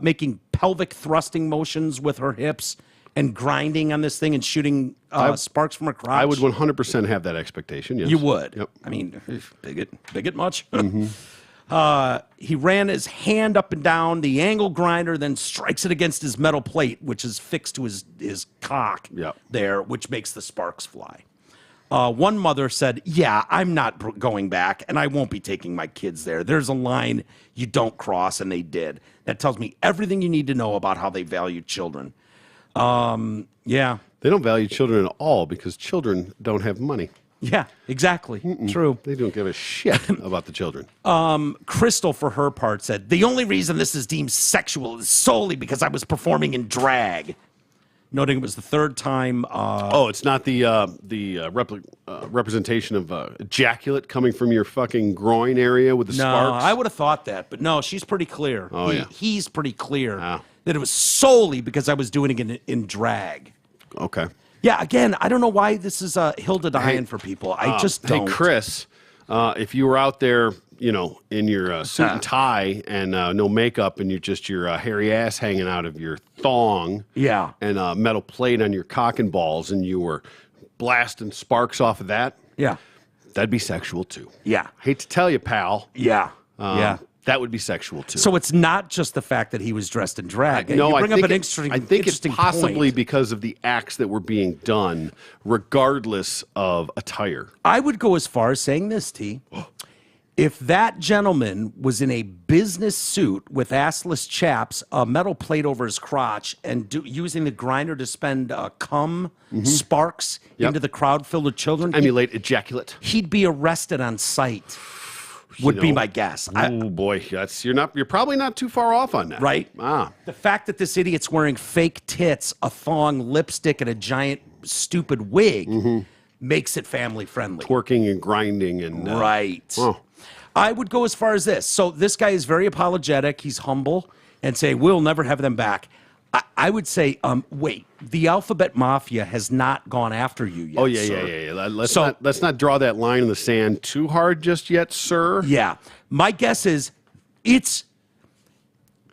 making pelvic thrusting motions with her hips and grinding on this thing and shooting sparks from her crotch? I would 100% have that expectation. Yes, you would. Yep. I mean, bigot much. He ran his hand up and down the angle grinder, then strikes it against his metal plate, which is fixed to his cock there, which makes the sparks fly. One mother said, I'm not going back, and I won't be taking my kids there. There's a line you don't cross, and they did. That tells me everything you need to know about how they value children. They don't value children at all because children don't have money. Yeah, exactly. True. They don't give a shit about the children. Crystal, for her part, said, the only reason this is deemed sexual is solely because I was performing in drag. Noting it was the third time. It's not the representation of ejaculate coming from your fucking groin area with the sparks? No, I would have thought that. But no, she's pretty clear. He's pretty clear that it was solely because I was doing it in drag. Okay. Yeah, again, I don't know why this is a hill to die in for people. I just don't. Hey, Chris, if you were out there, in your suit and tie and no makeup and your hairy ass hanging out of your thong and a metal plate on your cock and balls and you were blasting sparks off of that, that'd be sexual too. Yeah. Hate to tell you, pal. That would be sexual too. So it's not just the fact that he was dressed in drag. No, I think it's possibly because of the acts that were being done, regardless of attire. I would go as far as saying this, T. If that gentleman was in a business suit with assless chaps, a metal plate over his crotch, and using the grinder to spend cum sparks into the crowd filled with children, emulate ejaculate, he'd be arrested on sight. Would be my guess. Oh boy, you're probably not too far off on that, right? The fact that this idiot's wearing fake tits, a thong, lipstick, and a giant stupid wig makes it family friendly. Twerking and grinding and right. I would go as far as this. So this guy is very apologetic. He's humble and say, we'll never have them back. I would say, wait, the Alphabet Mafia has not gone after you yet. Oh, yeah. Let's not draw that line in the sand too hard just yet, sir. Yeah. My guess is it's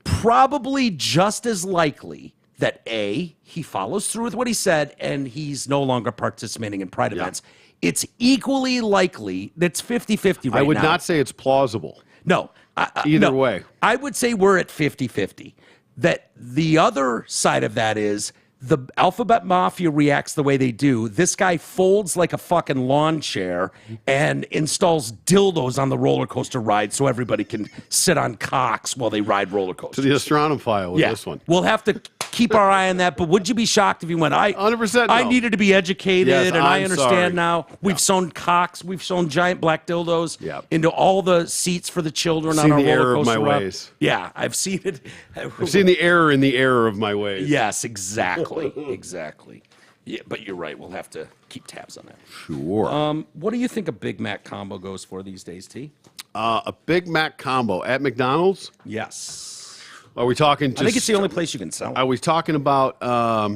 probably just as likely that A, he follows through with what he said and he's no longer participating in Pride events. It's equally likely that's 50-50 right now. I would not say it's plausible. No. Either way. I would say we're at 50-50. That the other side of that is the Alphabet Mafia reacts the way they do. This guy folds like a fucking lawn chair and installs dildos on the roller coaster ride so everybody can sit on cocks while they ride roller coasters. To the astronophile with this one. We'll have to keep our eye on that, but would you be shocked if you went, 100% I needed to be educated, and I understand sorry. now. We've sewn cocks, we've sewn giant black dildos into all the seats for the children on our roller coaster. Of my ways. Yeah, I've seen it. I've seen the error in the error of my ways. Yes, exactly. Exactly. Yeah, but you're right. We'll have to keep tabs on that. Sure. What do you think a Big Mac combo goes for these days, T? A Big Mac combo at McDonald's? Yes. Are we talking just... I think it's the only place you can sell it. Are we talking about... are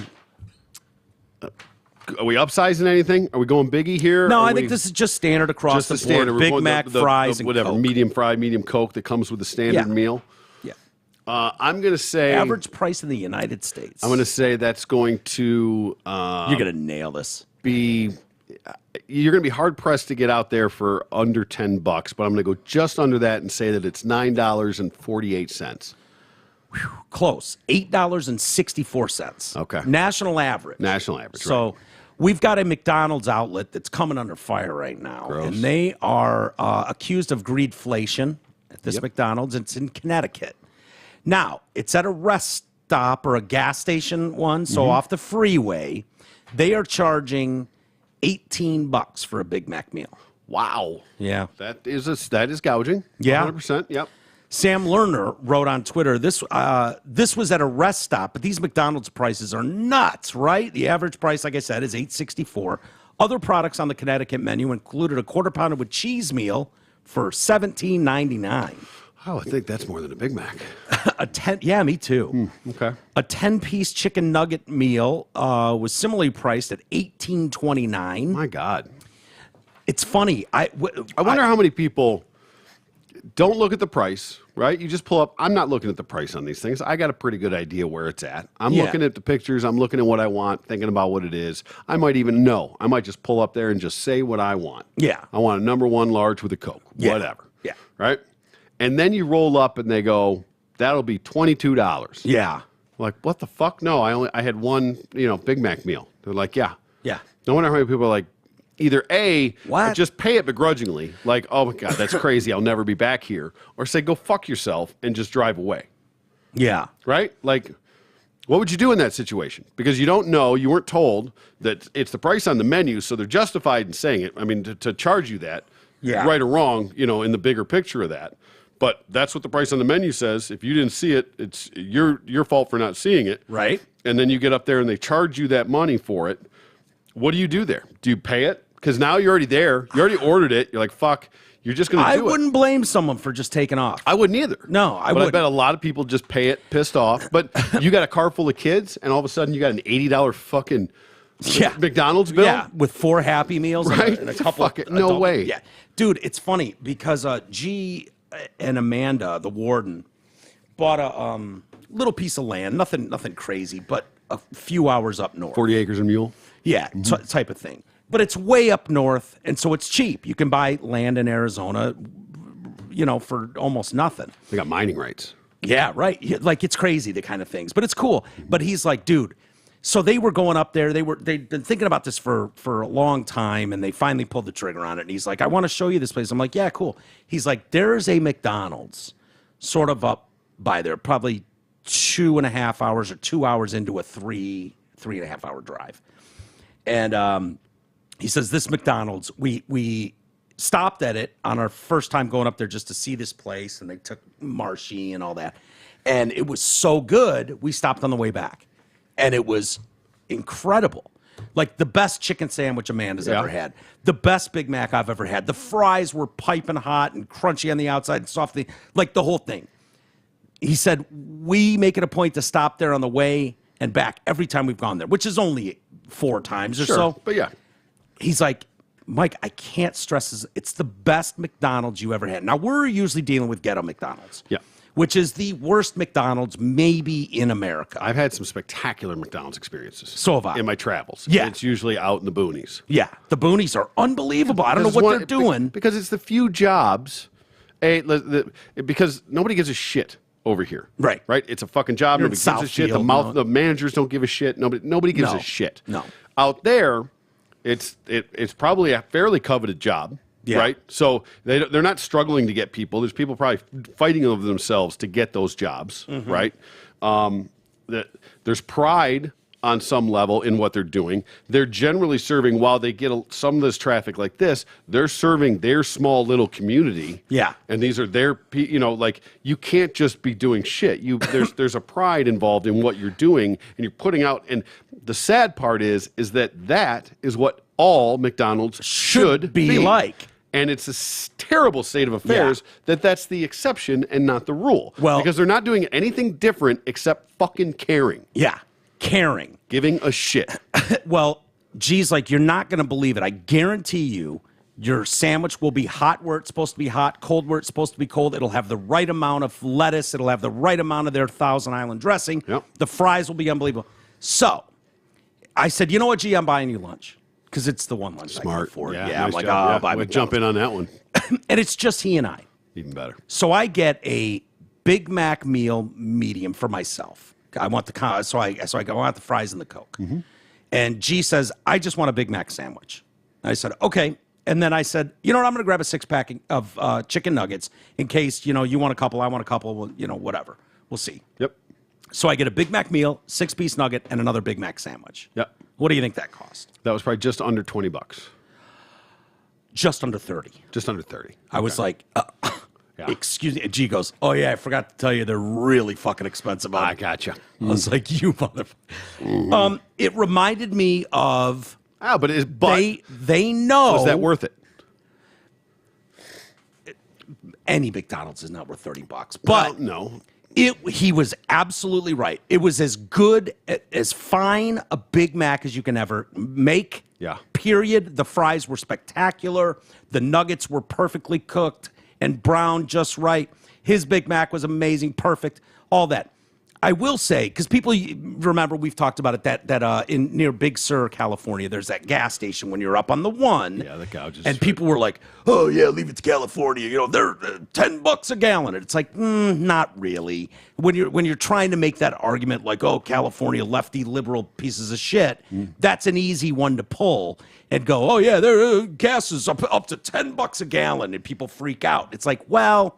we upsizing anything? Are we going biggie here? No, I think this is just standard across the board. Big Mac, fries, and whatever, Coke. medium fry, medium Coke that comes with the standard meal. Yeah. I'm going to say... Average price in the United States. I'm going to say that's going to... You're going to nail this. You're going to be hard-pressed to get out there for under $10, but I'm going to go just under that and say that it's $9.48. Close. $8.64. Okay. National average. National average, So right. we've got a McDonald's outlet that's coming under fire right now. Gross. And they are accused of greedflation at this McDonald's. It's in Connecticut. Now, it's at a rest stop or a gas station one, so off the freeway. They are charging $18 for a Big Mac meal. Wow. Yeah. That is gouging. Yeah. 100%. Yep. Sam Lerner wrote on Twitter, this was at a rest stop, but these McDonald's prices are nuts, right? The average price, like I said, is $8.64. Other products on the Connecticut menu included a quarter pounder with cheese meal for $17.99. Oh, I think that's more than a Big Mac. Yeah, me too. Okay. A 10-piece chicken nugget meal was similarly priced at $18.29. My God. It's funny. I wonder how many people don't look at the price, right? You just pull up. I'm not looking at the price on these things. I got a pretty good idea where it's at. I'm looking at the pictures. I'm looking at what I want, thinking about what it is. I might even know. I might just pull up there and just say what I want. Yeah. I want a number one large with a Coke. Yeah. Whatever. Yeah. Right? And then you roll up and they go, that'll be $22. Yeah. Like, what the fuck? No, I had one, Big Mac meal. They're like, yeah. Yeah. No wonder how many people are like, either A, What? just pay it begrudgingly, like, oh my God, that's crazy, I'll never be back here, or say, go fuck yourself and just drive away. Yeah. Right? Like, what would you do in that situation? Because you don't know, you weren't told that it's the price on the menu, so they're justified in saying it. I mean, to charge you that, right or wrong, in the bigger picture of that. But that's what the price on the menu says. If you didn't see it, it's your fault for not seeing it. Right. And then you get up there and they charge you that money for it. What do you do there? Do you pay it? Because now you're already there. You already ordered it. You're like, fuck, you're just going to do it. I wouldn't blame someone for just taking off. I wouldn't either. No, I wouldn't. wouldn't. I bet a lot of people just pay it pissed off. But you got a car full of kids, and all of a sudden you got an $80 fucking McDonald's bill? Yeah, with 4 Happy Meals right? and a couple of no way. Yeah. Dude, it's funny because G and Amanda, the warden, bought a little piece of land, nothing crazy, but a few hours up north. 40 acres a mule? Yeah, type of thing. But it's way up north, and so it's cheap. You can buy land in Arizona, for almost nothing. They got mining rights. Yeah, right. Like, it's crazy, the kind of things. But it's cool. But he's like, dude, so they were going up there. They'd been thinking about this for a long time, and they finally pulled the trigger on it. And he's like, I want to show you this place. I'm like, yeah, cool. He's like, there's a McDonald's sort of up by there, probably 2.5 hours or 2 hours into a 3.5 hour drive. And he says, this McDonald's, we stopped at it on our first time going up there just to see this place, and they took Marshy and all that. And it was so good, we stopped on the way back. And it was incredible. Like the best chicken sandwich Amanda's ever had. The best Big Mac I've ever had. The fries were piping hot and crunchy on the outside and soft, like the whole thing. He said, we make it a point to stop there on the way and back every time we've gone there, which is only 4 times or so. But yeah. He's like, Mike, I can't stress this. It's the best McDonald's you ever had. Now, we're usually dealing with ghetto McDonald's. Yeah. Which is the worst McDonald's maybe in America. I've had some spectacular McDonald's experiences. So have I. In my travels. Yeah. And it's usually out in the boonies. Yeah. The boonies are unbelievable. I don't know what they're doing. Because it's the few jobs, because nobody gives a shit over here. Right. Right? It's a fucking job. Nobody gives a shit. The managers don't give a shit. Nobody gives a shit. No. Out there, it's probably a fairly coveted job. Yeah. Right? So they're not struggling to get people. There's people probably fighting over themselves to get those jobs, right? There's pride on some level in what they're doing. They're generally serving, while they get some of this traffic like this, they're serving their small little community. Yeah. And these are their, like, you can't just be doing shit. There's a pride involved in what you're doing, and you're putting out. And the sad part is that is what all McDonald's should be like. And it's a terrible state of affairs that's the exception and not the rule. Well, because they're not doing anything different except fucking caring. Yeah, caring. Giving a shit. Well, geez, like, you're not going to believe it. I guarantee you your sandwich will be hot where it's supposed to be hot, cold where it's supposed to be cold. It'll have the right amount of lettuce. It'll have the right amount of their Thousand Island dressing. Yep. The fries will be unbelievable. So I said, you know what, G, I'm buying you lunch. Because it's the one lunch I can afford. Yeah, I'm nice like, job. I'll buy We'll McDonald's. jump in on that one. And it's just he and I. Even better. So I get a Big Mac meal medium for myself. I want the so I go, I want the fries and the Coke. Mm-hmm. And G says, I just want a Big Mac sandwich. I said, okay. And then I said, you know what, I'm going to grab a 6-pack of chicken nuggets in case, you want a couple, I want a couple, whatever. We'll see. Yep. So I get a Big Mac meal, 6-piece nugget, and another Big Mac sandwich. Yep. What do you think that cost? That was probably just under $20. Just under 30. Just under 30. I was like, Yeah. excuse me. And G goes, oh, yeah, I forgot to tell you, they're really fucking expensive. I gotcha. I was like, you motherfucker. It reminded me of... Oh, but they know... was that worth it? Any McDonald's is not worth $30. But Well, no. He was absolutely right. It was as good, as fine a Big Mac as you can ever make. Yeah. Period. The fries were spectacular. The nuggets were perfectly cooked and browned just right. His Big Mac was amazing, perfect, all that. I will say, because people remember we've talked about it, that in near Big Sur, California, there's that gas station when you're up on the one. Yeah, the gouges. And people were like, "Oh yeah, leave it to California. They're $10 a gallon." And it's like, not really. When you're trying to make that argument, like, "Oh, California lefty liberal pieces of shit," that's an easy one to pull and go, "Oh yeah, their gas is up to $10 a gallon," and people freak out. It's like, well.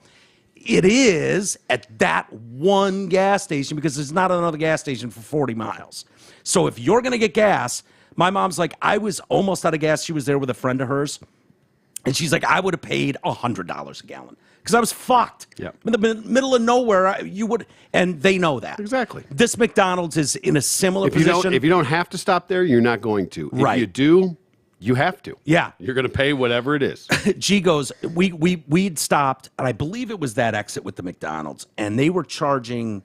It is at that one gas station because there's not another gas station for 40 miles. So if you're going to get gas, my mom's like, I was almost out of gas. She was there with a friend of hers. And she's like, I would have paid $100 a gallon because I was fucked. Yep. In the middle of nowhere, you would, and they know that. Exactly. This McDonald's is in a similar position. If you don't have to stop there, you're not going to. Right. If you do, you have to. Yeah. You're going to pay whatever it is. G goes, we'd stopped, and I believe it was that exit with the McDonald's, and they were charging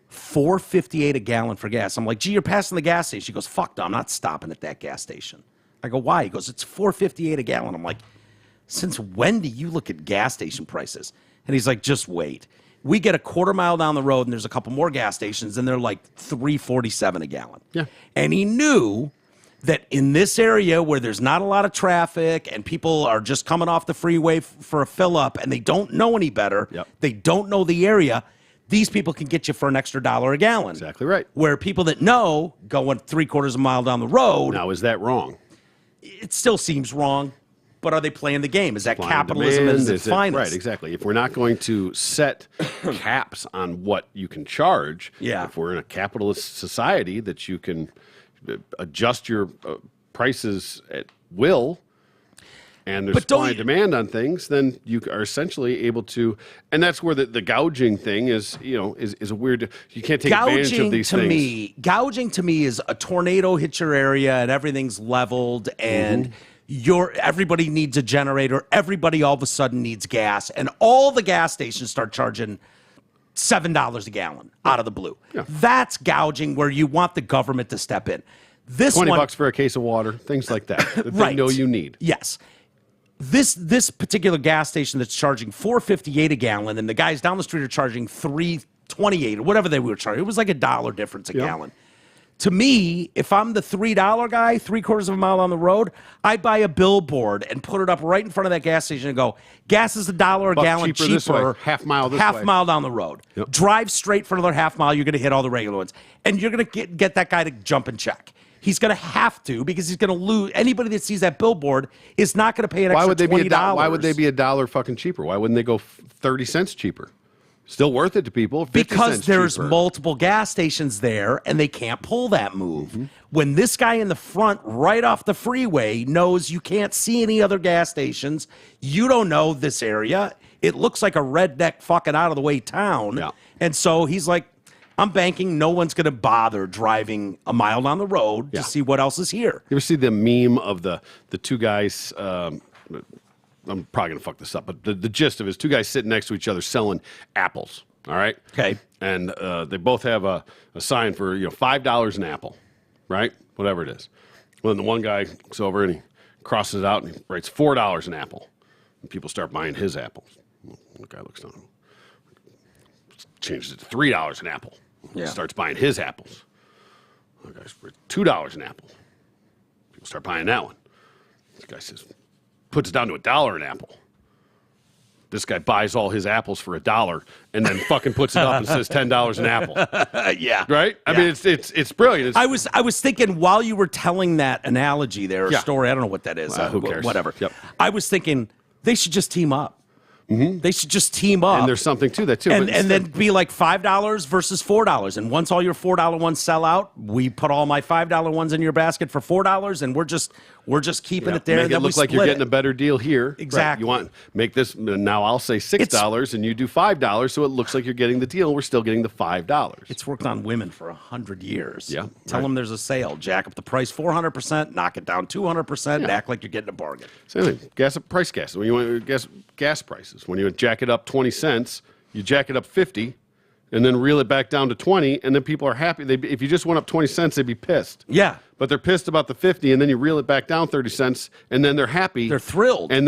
$4.58 a gallon for gas. I'm like, G, you're passing the gas station. She goes, fuck no, I'm not stopping at that gas station. I go, why? He goes, it's $4.58 a gallon. I'm like, since when do you look at gas station prices? And he's like, just wait. We get a quarter mile down the road, and there's a couple more gas stations, and they're like $3.47 a gallon. Yeah. And he knew that in this area where there's not a lot of traffic and people are just coming off the freeway for a fill up and they don't know any better, they don't know the area, these people can get you for an extra $1 a gallon. Exactly right. Where people that know going 3/4 mile down the road. Now, is that wrong? It still seems wrong, but are they playing the game? Is that Supply and capitalism demand, at its finest? Right, exactly. If we're not going to set caps on what you can charge, if we're in a capitalist society that you can adjust your prices at will, and there's supply and demand on things, then you are essentially able to, and that's where the gouging thing is a weird. You can't take advantage of these things. Gouging to me is a tornado hits your area and everything's leveled and everybody needs a generator. Everybody all of a sudden needs gas, and all the gas stations start charging $7 a gallon out of the blue. Yeah. That's gouging where you want the government to step in. This $20 for a case of water, things like that. That they know you need. Yes. This particular gas station that's charging $4.58 a gallon, and the guys down the street are charging $3.28 or whatever they were charging. It was like $1 difference a gallon. To me, if I'm the $3 guy, 3/4 of a mile on the road, I buy a billboard and put it up right in front of that gas station and go, gas is $1 a gallon cheaper this way, half mile this way. Half mile down the road. Yep. Drive straight for another half mile, you're going to hit all the regular ones. And you're going to get that guy to jump and check. He's going to have to because he's going to lose. Anybody that sees that billboard is not going to pay an extra $20. Why would they be $1 fucking cheaper? Why wouldn't they go 30 cents cheaper? Still worth it to people. 50 because there's cheaper. Multiple gas stations there, and they can't pull that move. When this guy in the front, right off the freeway, knows you can't see any other gas stations, you don't know this area. It looks like a redneck fucking out of the way town. Yeah. And so he's like, I'm banking no one's going to bother driving a mile down the road to see what else is here. You ever see the meme of the two guys I'm probably gonna fuck this up, but the gist of it is 2 guys sitting next to each other selling apples. All right. Okay. And they both have a sign for $5 an apple, right? Whatever it is. Well, then the one guy looks over and he crosses it out and he writes $4 an apple. And people start buying his apples. The guy looks down, changes it to $3 an apple. Yeah. Starts buying his apples. The guy's $2 an apple. People start buying that one. This guy says, puts it down to $1 an apple. This guy buys all his apples for $1 and then fucking puts it up and says $10 an apple. Yeah. Right? I mean, it's brilliant. I was thinking while you were telling that analogy there, or story, I don't know what that is. Who cares? Whatever. Yep. I was thinking they should just team up. Mm-hmm. They should just team up. And there's something to that, too. And then be like $5 versus $4. And once all your $4 ones sell out, we put all my $5 ones in your basket for $4, and we're just keeping it there. Make and it then look like you're getting a better deal here. Exactly. Right. Make this, now I'll say $6 and you do $5, so it looks like you're getting the deal. We're still getting the $5. It's worked on women for 100 years. Yeah. Tell them there's a sale. Jack up the price 400%, knock it down 200%, and act like you're getting a bargain. Same thing. Gas. When you want gas prices, when you jack it up 20 cents, you jack it up 50, and then reel it back down to 20, and then people are happy. If you just went up 20 cents, they'd be pissed. Yeah. But they're pissed about the 50, and then you reel it back down 30 cents, and then they're happy. They're thrilled. And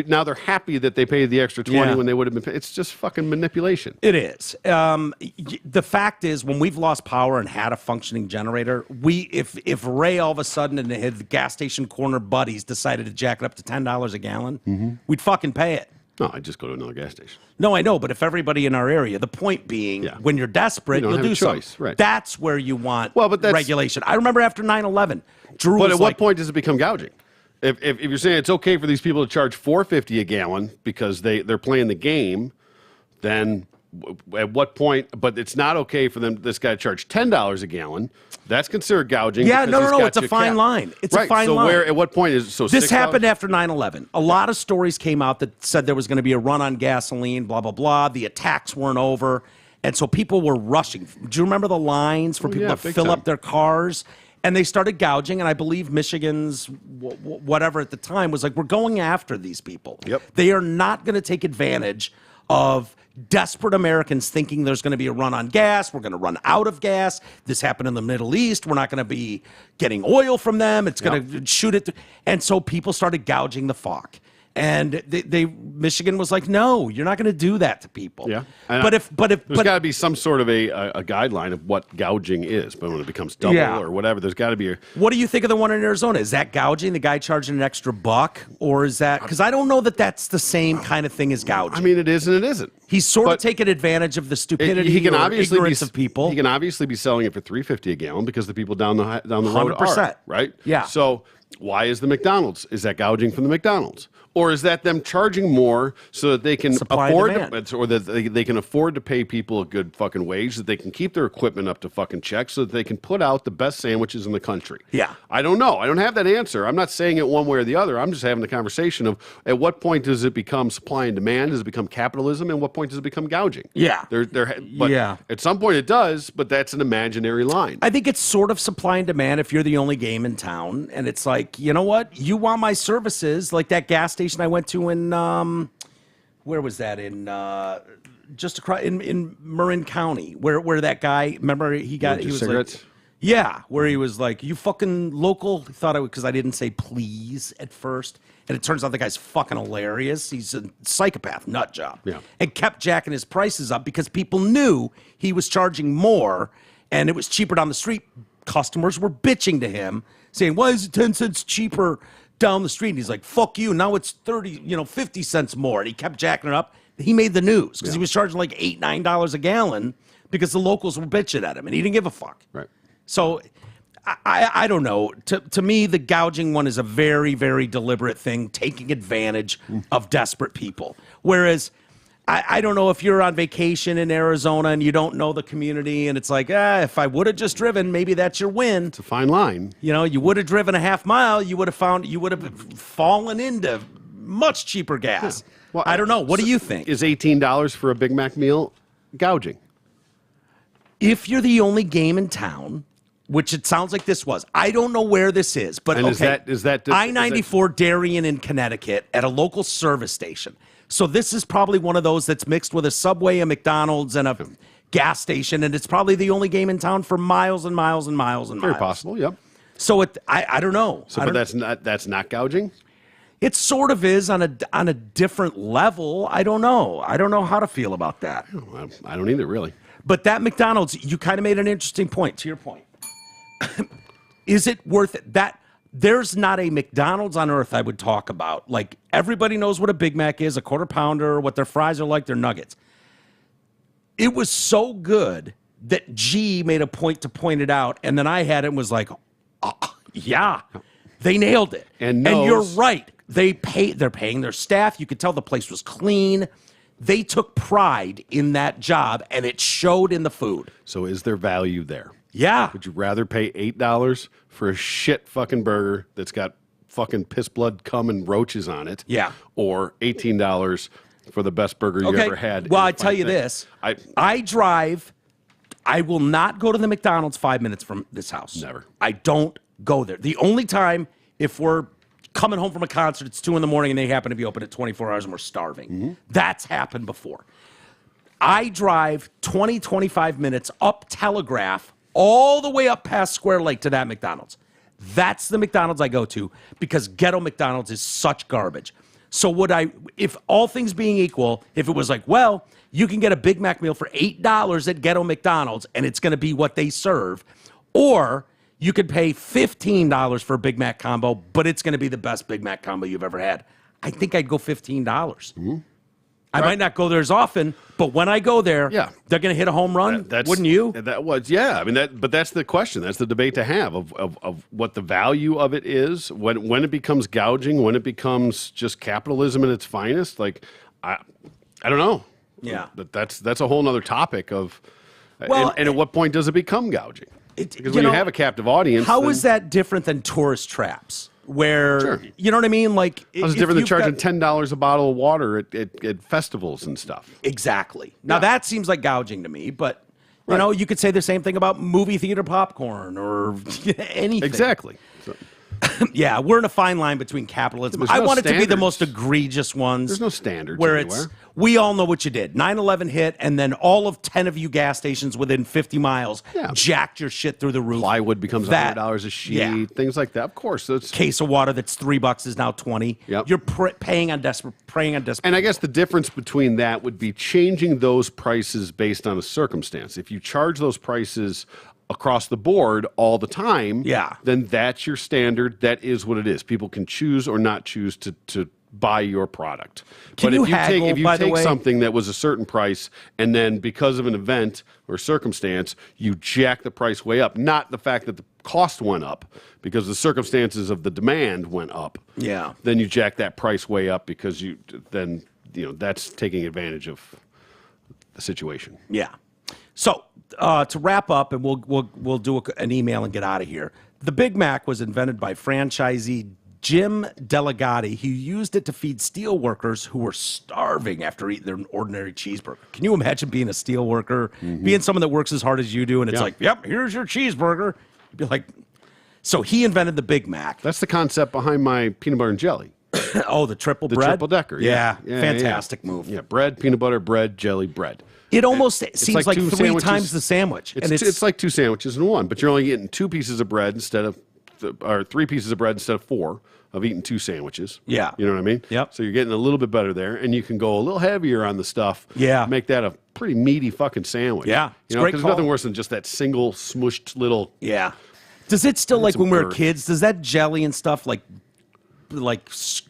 now they're happy that they paid the extra 20 when they would have been paid. It's just fucking manipulation. It is. The fact is, when we've lost power and had a functioning generator, if Ray all of a sudden and his gas station corner buddies decided to jack it up to $10 a gallon, we'd fucking pay it. No, I just go to another gas station. No, I know, but if everybody in our area, the point being, when you're desperate, you'll do something. Right. That's where you want that's, regulation. I remember after 9/11, Drew but was at what point does it become gouging? If you're saying it's okay for these people to charge $4.50 a gallon because they're playing the game, then at what point? But it's not okay for this guy to charge $10 a gallon. That's considered gouging. Yeah, no. It's a fine line. It's a fine line. At what point is so? This $6? happened after 9/11. A lot of stories came out that said there was going to be a run on gasoline. Blah blah blah. The attacks weren't over, and so people were rushing. Do you remember the lines for people to fill up their cars? And they started gouging, and I believe Michigan's whatever at the time was like, we're going after these people. Yep. They are not going to take advantage of desperate Americans thinking there's going to be a run on gas. We're going to run out of gas. This happened in the Middle East. We're not going to be getting oil from them. It's going to shoot it. And so people started gouging the fuck. And Michigan was like, no, you're not going to do that to people. Yeah. But there's got to be some sort of a guideline of what gouging is. But when it becomes double or whatever, there's got to be What do you think of the one in Arizona? Is that gouging, the guy charging an extra $1? Or is that, because I don't know that that's the same kind of thing as gouging. I mean, it is and it isn't. He's sort of taking advantage of the stupidity or ignorance of people. He can obviously be selling it for $3.50 a gallon because the people down the road 100%. are, right? Yeah. So why is the McDonald's? Is that gouging from the McDonald's? Or is that them charging more so that they can or that they can afford to pay people a good fucking wage, that they can keep their equipment up to fucking check, so that they can put out the best sandwiches in the country? Yeah. I don't know. I don't have that answer. I'm not saying it one way or the other. I'm just having the conversation of at what point does it become supply and demand? Does it become capitalism? And what point does it become gouging? Yeah. At some point it does, but that's an imaginary line. I think it's sort of supply and demand if you're the only game in town. And it's like, you know what? You want my services, like that gas station I went to in where was that just across in Marin County where that guy, remember he was cigarettes? Where he was like, you fucking local. He thought I would, because I didn't say please at first, and it turns out the guy's fucking hilarious. He's a psychopath, nut job. Yeah. And kept jacking his prices up because people knew he was charging more and it was cheaper down the street. Customers were bitching to him saying, why is it 10 cents cheaper down the street? And he's like, fuck you, now it's 50 cents more. And he kept jacking it up. He made the news because he was charging like $8-9 a gallon because the locals were bitching at him, and he didn't give a fuck. Right. So I don't know. To me, the gouging one is a very, very deliberate thing, taking advantage of desperate people. Whereas I don't know if you're on vacation in Arizona and you don't know the community, and it's like, if I would have just driven, maybe that's your win. It's a fine line. You would have driven a half mile, you would have fallen into much cheaper gas. Yeah. Well, I don't know. What do you think? Is $18 for a Big Mac meal gouging? If you're the only game in town, which it sounds like this was. I don't know where this is, but And okay. is that I-94 Darien in Connecticut at a local service station. So this is probably one of those that's mixed with a Subway, a McDonald's, and a gas station, and it's probably the only game in town for miles and miles and miles and very miles. possible? Yep. So I don't know. So, but that's not gouging. It sort of is on a different level. I don't know. I don't know how to feel about that. Well, I don't either, really. But that McDonald's, you kind of made an interesting point. To your point, is it worth it? That there's not a McDonald's on earth I would talk about. Like everybody knows what a Big Mac is, a quarter pounder, what their fries are like, their nuggets. It was so good that G made a point to point it out, and then I had it and was like, yeah, they nailed it. And you're right. They're paying their staff. You could tell the place was clean. They took pride in that job, and it showed in the food. So is there value there? Yeah. Would you rather pay $8 for a shit fucking burger that's got fucking piss blood cum and roaches on it? Yeah. Or $18 for the best burger you ever had? Well, I tell you this. I drive. I will not go to the McDonald's 5 minutes from this house. Never. I don't go there. The only time, if we're coming home from a concert, it's 2 a.m. and they happen to be open at 24 hours and we're starving. Mm-hmm. That's happened before. I drive 20, 25 minutes up Telegraph all the way up past Square Lake to that McDonald's. That's the McDonald's I go to because ghetto McDonald's is such garbage. So if all things being equal, if it was like, well, you can get a Big Mac meal for $8 at ghetto McDonald's and it's going to be what they serve, or you could pay $15 for a Big Mac combo, but it's going to be the best Big Mac combo you've ever had. I think I'd go $15. Mm-hmm. I might not go there as often, but when I go there, they're going to hit a home run. Wouldn't you? I mean, but that's the question. That's the debate to have of what the value of it is, when it becomes gouging, when it becomes just capitalism at its finest. Like, I don't know. Yeah. But that's a whole nother topic of, well, and at what point does it become gouging? Because when you have a captive audience, how is that different than tourist traps? Where you know what I mean? Like, how's it different than charging $10 a bottle of water at festivals and stuff? Exactly. Now that seems like gouging to me, but you know, you could say the same thing about movie theater popcorn or anything. Exactly. So. Yeah, we're in a fine line between capitalism. I want it to be the most egregious ones. There's no standards where anywhere. We all know what you did. 9/11 hit, and then all of 10 of you gas stations within 50 miles jacked your shit through the roof. Plywood becomes $100 a sheet, things like that. Of course. Case of water that's $3 is now $20. Yep. You're preying on desperate. And I guess the difference between that would be changing those prices based on a circumstance. If you charge those prices across the board all the time, then that's your standard. That is what it is. People can choose or not choose to buy your product. But if you take something that was a certain price and then because of an event or circumstance, you jack the price way up, not the fact that the cost went up because the circumstances of the demand went up. Yeah. Then you jack that price way up because that's taking advantage of the situation. Yeah. So to wrap up, and we'll do an email and get out of here. The Big Mac was invented by franchisee Jim Delegati. He used it to feed steel workers who were starving after eating their ordinary cheeseburger. Can you imagine being a steel worker, being someone that works as hard as you do, and it's like, yep, here's your cheeseburger. You'd be like, so he invented the Big Mac. That's the concept behind my peanut butter and jelly. Oh, the triple bread? The triple decker. Yeah, fantastic move. Yeah, bread, peanut butter, bread, jelly, bread. It almost seems like 3 times the sandwich. It's like 2 sandwiches in one, but you're only getting 2 pieces of bread or 3 pieces of bread instead of 4 of eating 2 sandwiches. Yeah. You know what I mean? Yep. So you're getting a little bit better there, and you can go a little heavier on the stuff. Yeah. Make that a pretty meaty fucking sandwich. Yeah. You know, because there's nothing worse than just that single smushed little. Yeah. Does it still, like when we were kids, does that jelly and stuff does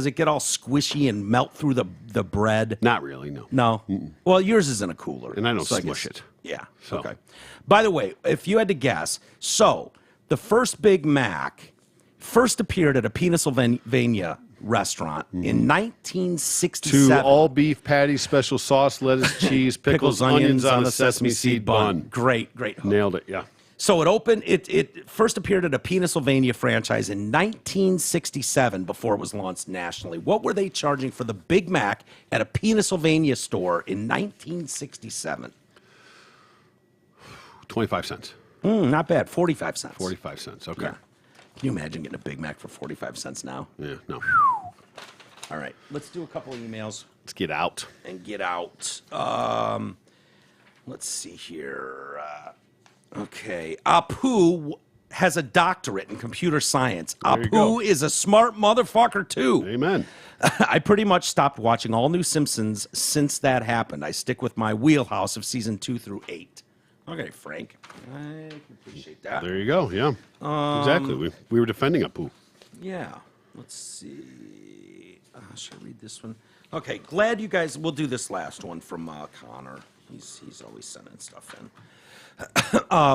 it get all squishy and melt through the bread? Not really, no. No? Mm-mm. Well, yours is in a cooler. And I don't smush it. Yeah. So. Okay. By the way, if you had to guess, the first Big Mac first appeared at a Pennsylvania restaurant in 1967. 2 all-beef patties, special sauce, lettuce, cheese, pickles, onions on a sesame seed bun. Great hook. Nailed it, yeah. So it first appeared at a Pennsylvania franchise in 1967 before it was launched nationally. What were they charging for the Big Mac at a Pennsylvania store in 1967? 25 cents. Not bad. 45 cents. 45 cents. Okay. Yeah. Can you imagine getting a Big Mac for 45 cents now? Yeah. No. All right. Let's do a couple of emails Let's get out. and get out. Let's see here. Okay. Apu has a doctorate in computer science. There you go. Apu is a smart motherfucker, too. Amen. I pretty much stopped watching all new Simpsons since that happened. I stick with my wheelhouse of season 2 through 8. Okay, Frank. I can appreciate that. There you go. Yeah. Exactly. We were defending Apu. Yeah. Let's see. Should I read this one? Okay. Glad you guys. We'll do this last one from Connor. He's always sending stuff in.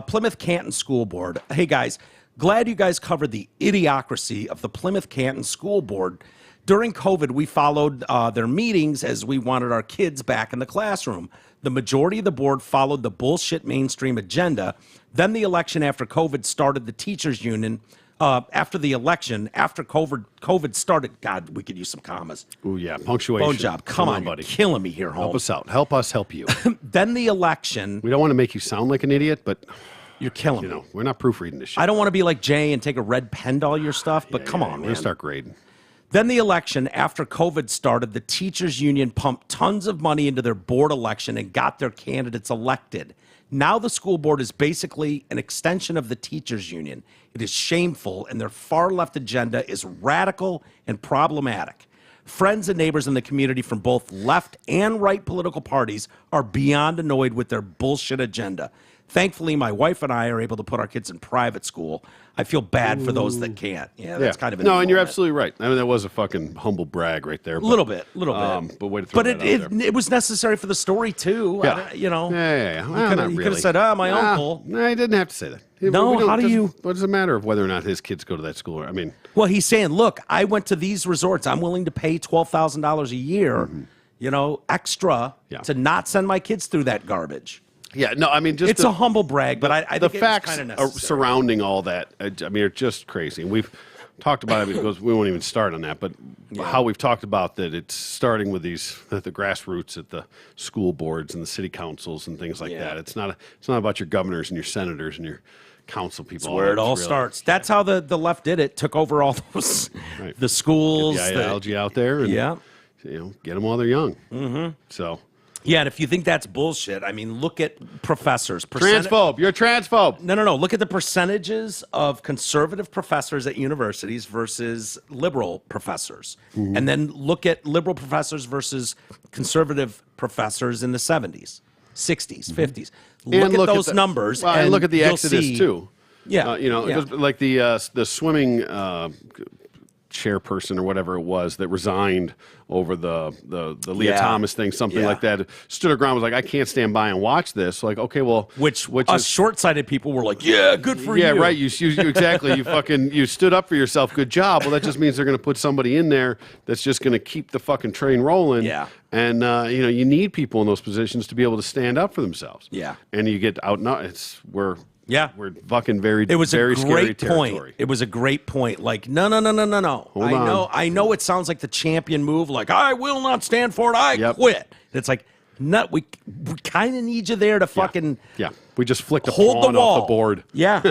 Plymouth Canton School Board. Hey guys, glad you guys covered the idiocracy of the Plymouth Canton School Board. During COVID, we followed their meetings as we wanted our kids back in the classroom. The majority of the board followed the bullshit mainstream agenda. Then the election after COVID started the teachers union. After the election, after COVID started, God, we could use some commas. Ooh, yeah. Punctuation. Bone job. Come on, buddy. You're killing me here, Holmes. Help us out. Help us help you. Then the election. We don't want to make you sound like an idiot, but You're killing you me. know, we're not proofreading this shit. I don't want to be like Jay and take a red pen to all your stuff, but come on, We're man. going to start grading. Then the election, after COVID started, the teachers union pumped tons of money into their board election and got their candidates elected. Now the school board is basically an extension of the teachers union. It is shameful, and their far left agenda is radical and problematic. Friends and neighbors in the community from both left and right political parties are beyond annoyed with their bullshit agenda. Thankfully, my wife and I are able to put our kids in private school. I feel bad for those that can't. Yeah, that's kind of an no, and you're moment. absolutely right. I mean, that was a fucking humble brag right there. A little bit. But way to throw that out there. It was necessary for the story too. Yeah. You know. Yeah. Well, You not could really. have said, my uncle. No, he didn't have to say that. No, We don't- how do you- What does it matter of whether or not his kids go to that school? I mean, Well, he's saying, look, I went to these resorts. I'm willing to pay $12,000 a year, extra Yeah. to not send my kids through that garbage. yeah, no, I mean, just It's a humble brag, but I the think it's facts kind of necessary. surrounding all that, I mean, are just crazy. And we've talked about it because we won't even start on that, but how we've talked about that it's starting with the grassroots at the school boards and the city councils and things like that. It's not about your governors and your senators and your council people. That's where it all starts. That's how the left did it. Took over all those, the schools. Get the ideology out there and get them while they're young. Mm-hmm. So. Yeah, and if you think that's bullshit, I mean, look at professors. Transphobe. You're a transphobe. No. Look at the percentages of conservative professors at universities versus liberal professors. Mm-hmm. And then look at liberal professors versus conservative professors in the 70s, 60s, 50s. And Look at those the, numbers. Well, and look at the you'll Exodus, see, too. Yeah. Just like the swimming chairperson or whatever it was that resigned over the Leah Thomas thing, something like that, stood her ground, was like, I can't stand by and watch this. Like, okay, well, Which us short-sighted people were like, yeah, good for you. Yeah, right. You exactly. You stood up for yourself. Good job. Well, that just means they're going to put somebody in there that's just going to keep the fucking train rolling. Yeah. And you need people in those positions to be able to stand up for themselves. Yeah. And you get out. We're fucking It was very a scary great territory. point. It was a great point. Like, no. Hold on. I know it sounds like the champion move, like, I will not stand for it, I quit. And it's like, no, we kind of need you there to fucking We just flicked a hold the pawn wall. off the board. Yeah,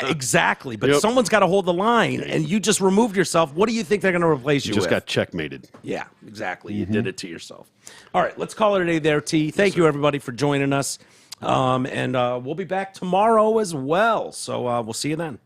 exactly. But someone's got to hold the line, and you just removed yourself. What do you think they're going to replace you You just with? got checkmated. Yeah, exactly. You did it to yourself. All right, let's call it a day there, T. Thank you, everybody, for joining us. And we'll be back tomorrow as well. So we'll see you then.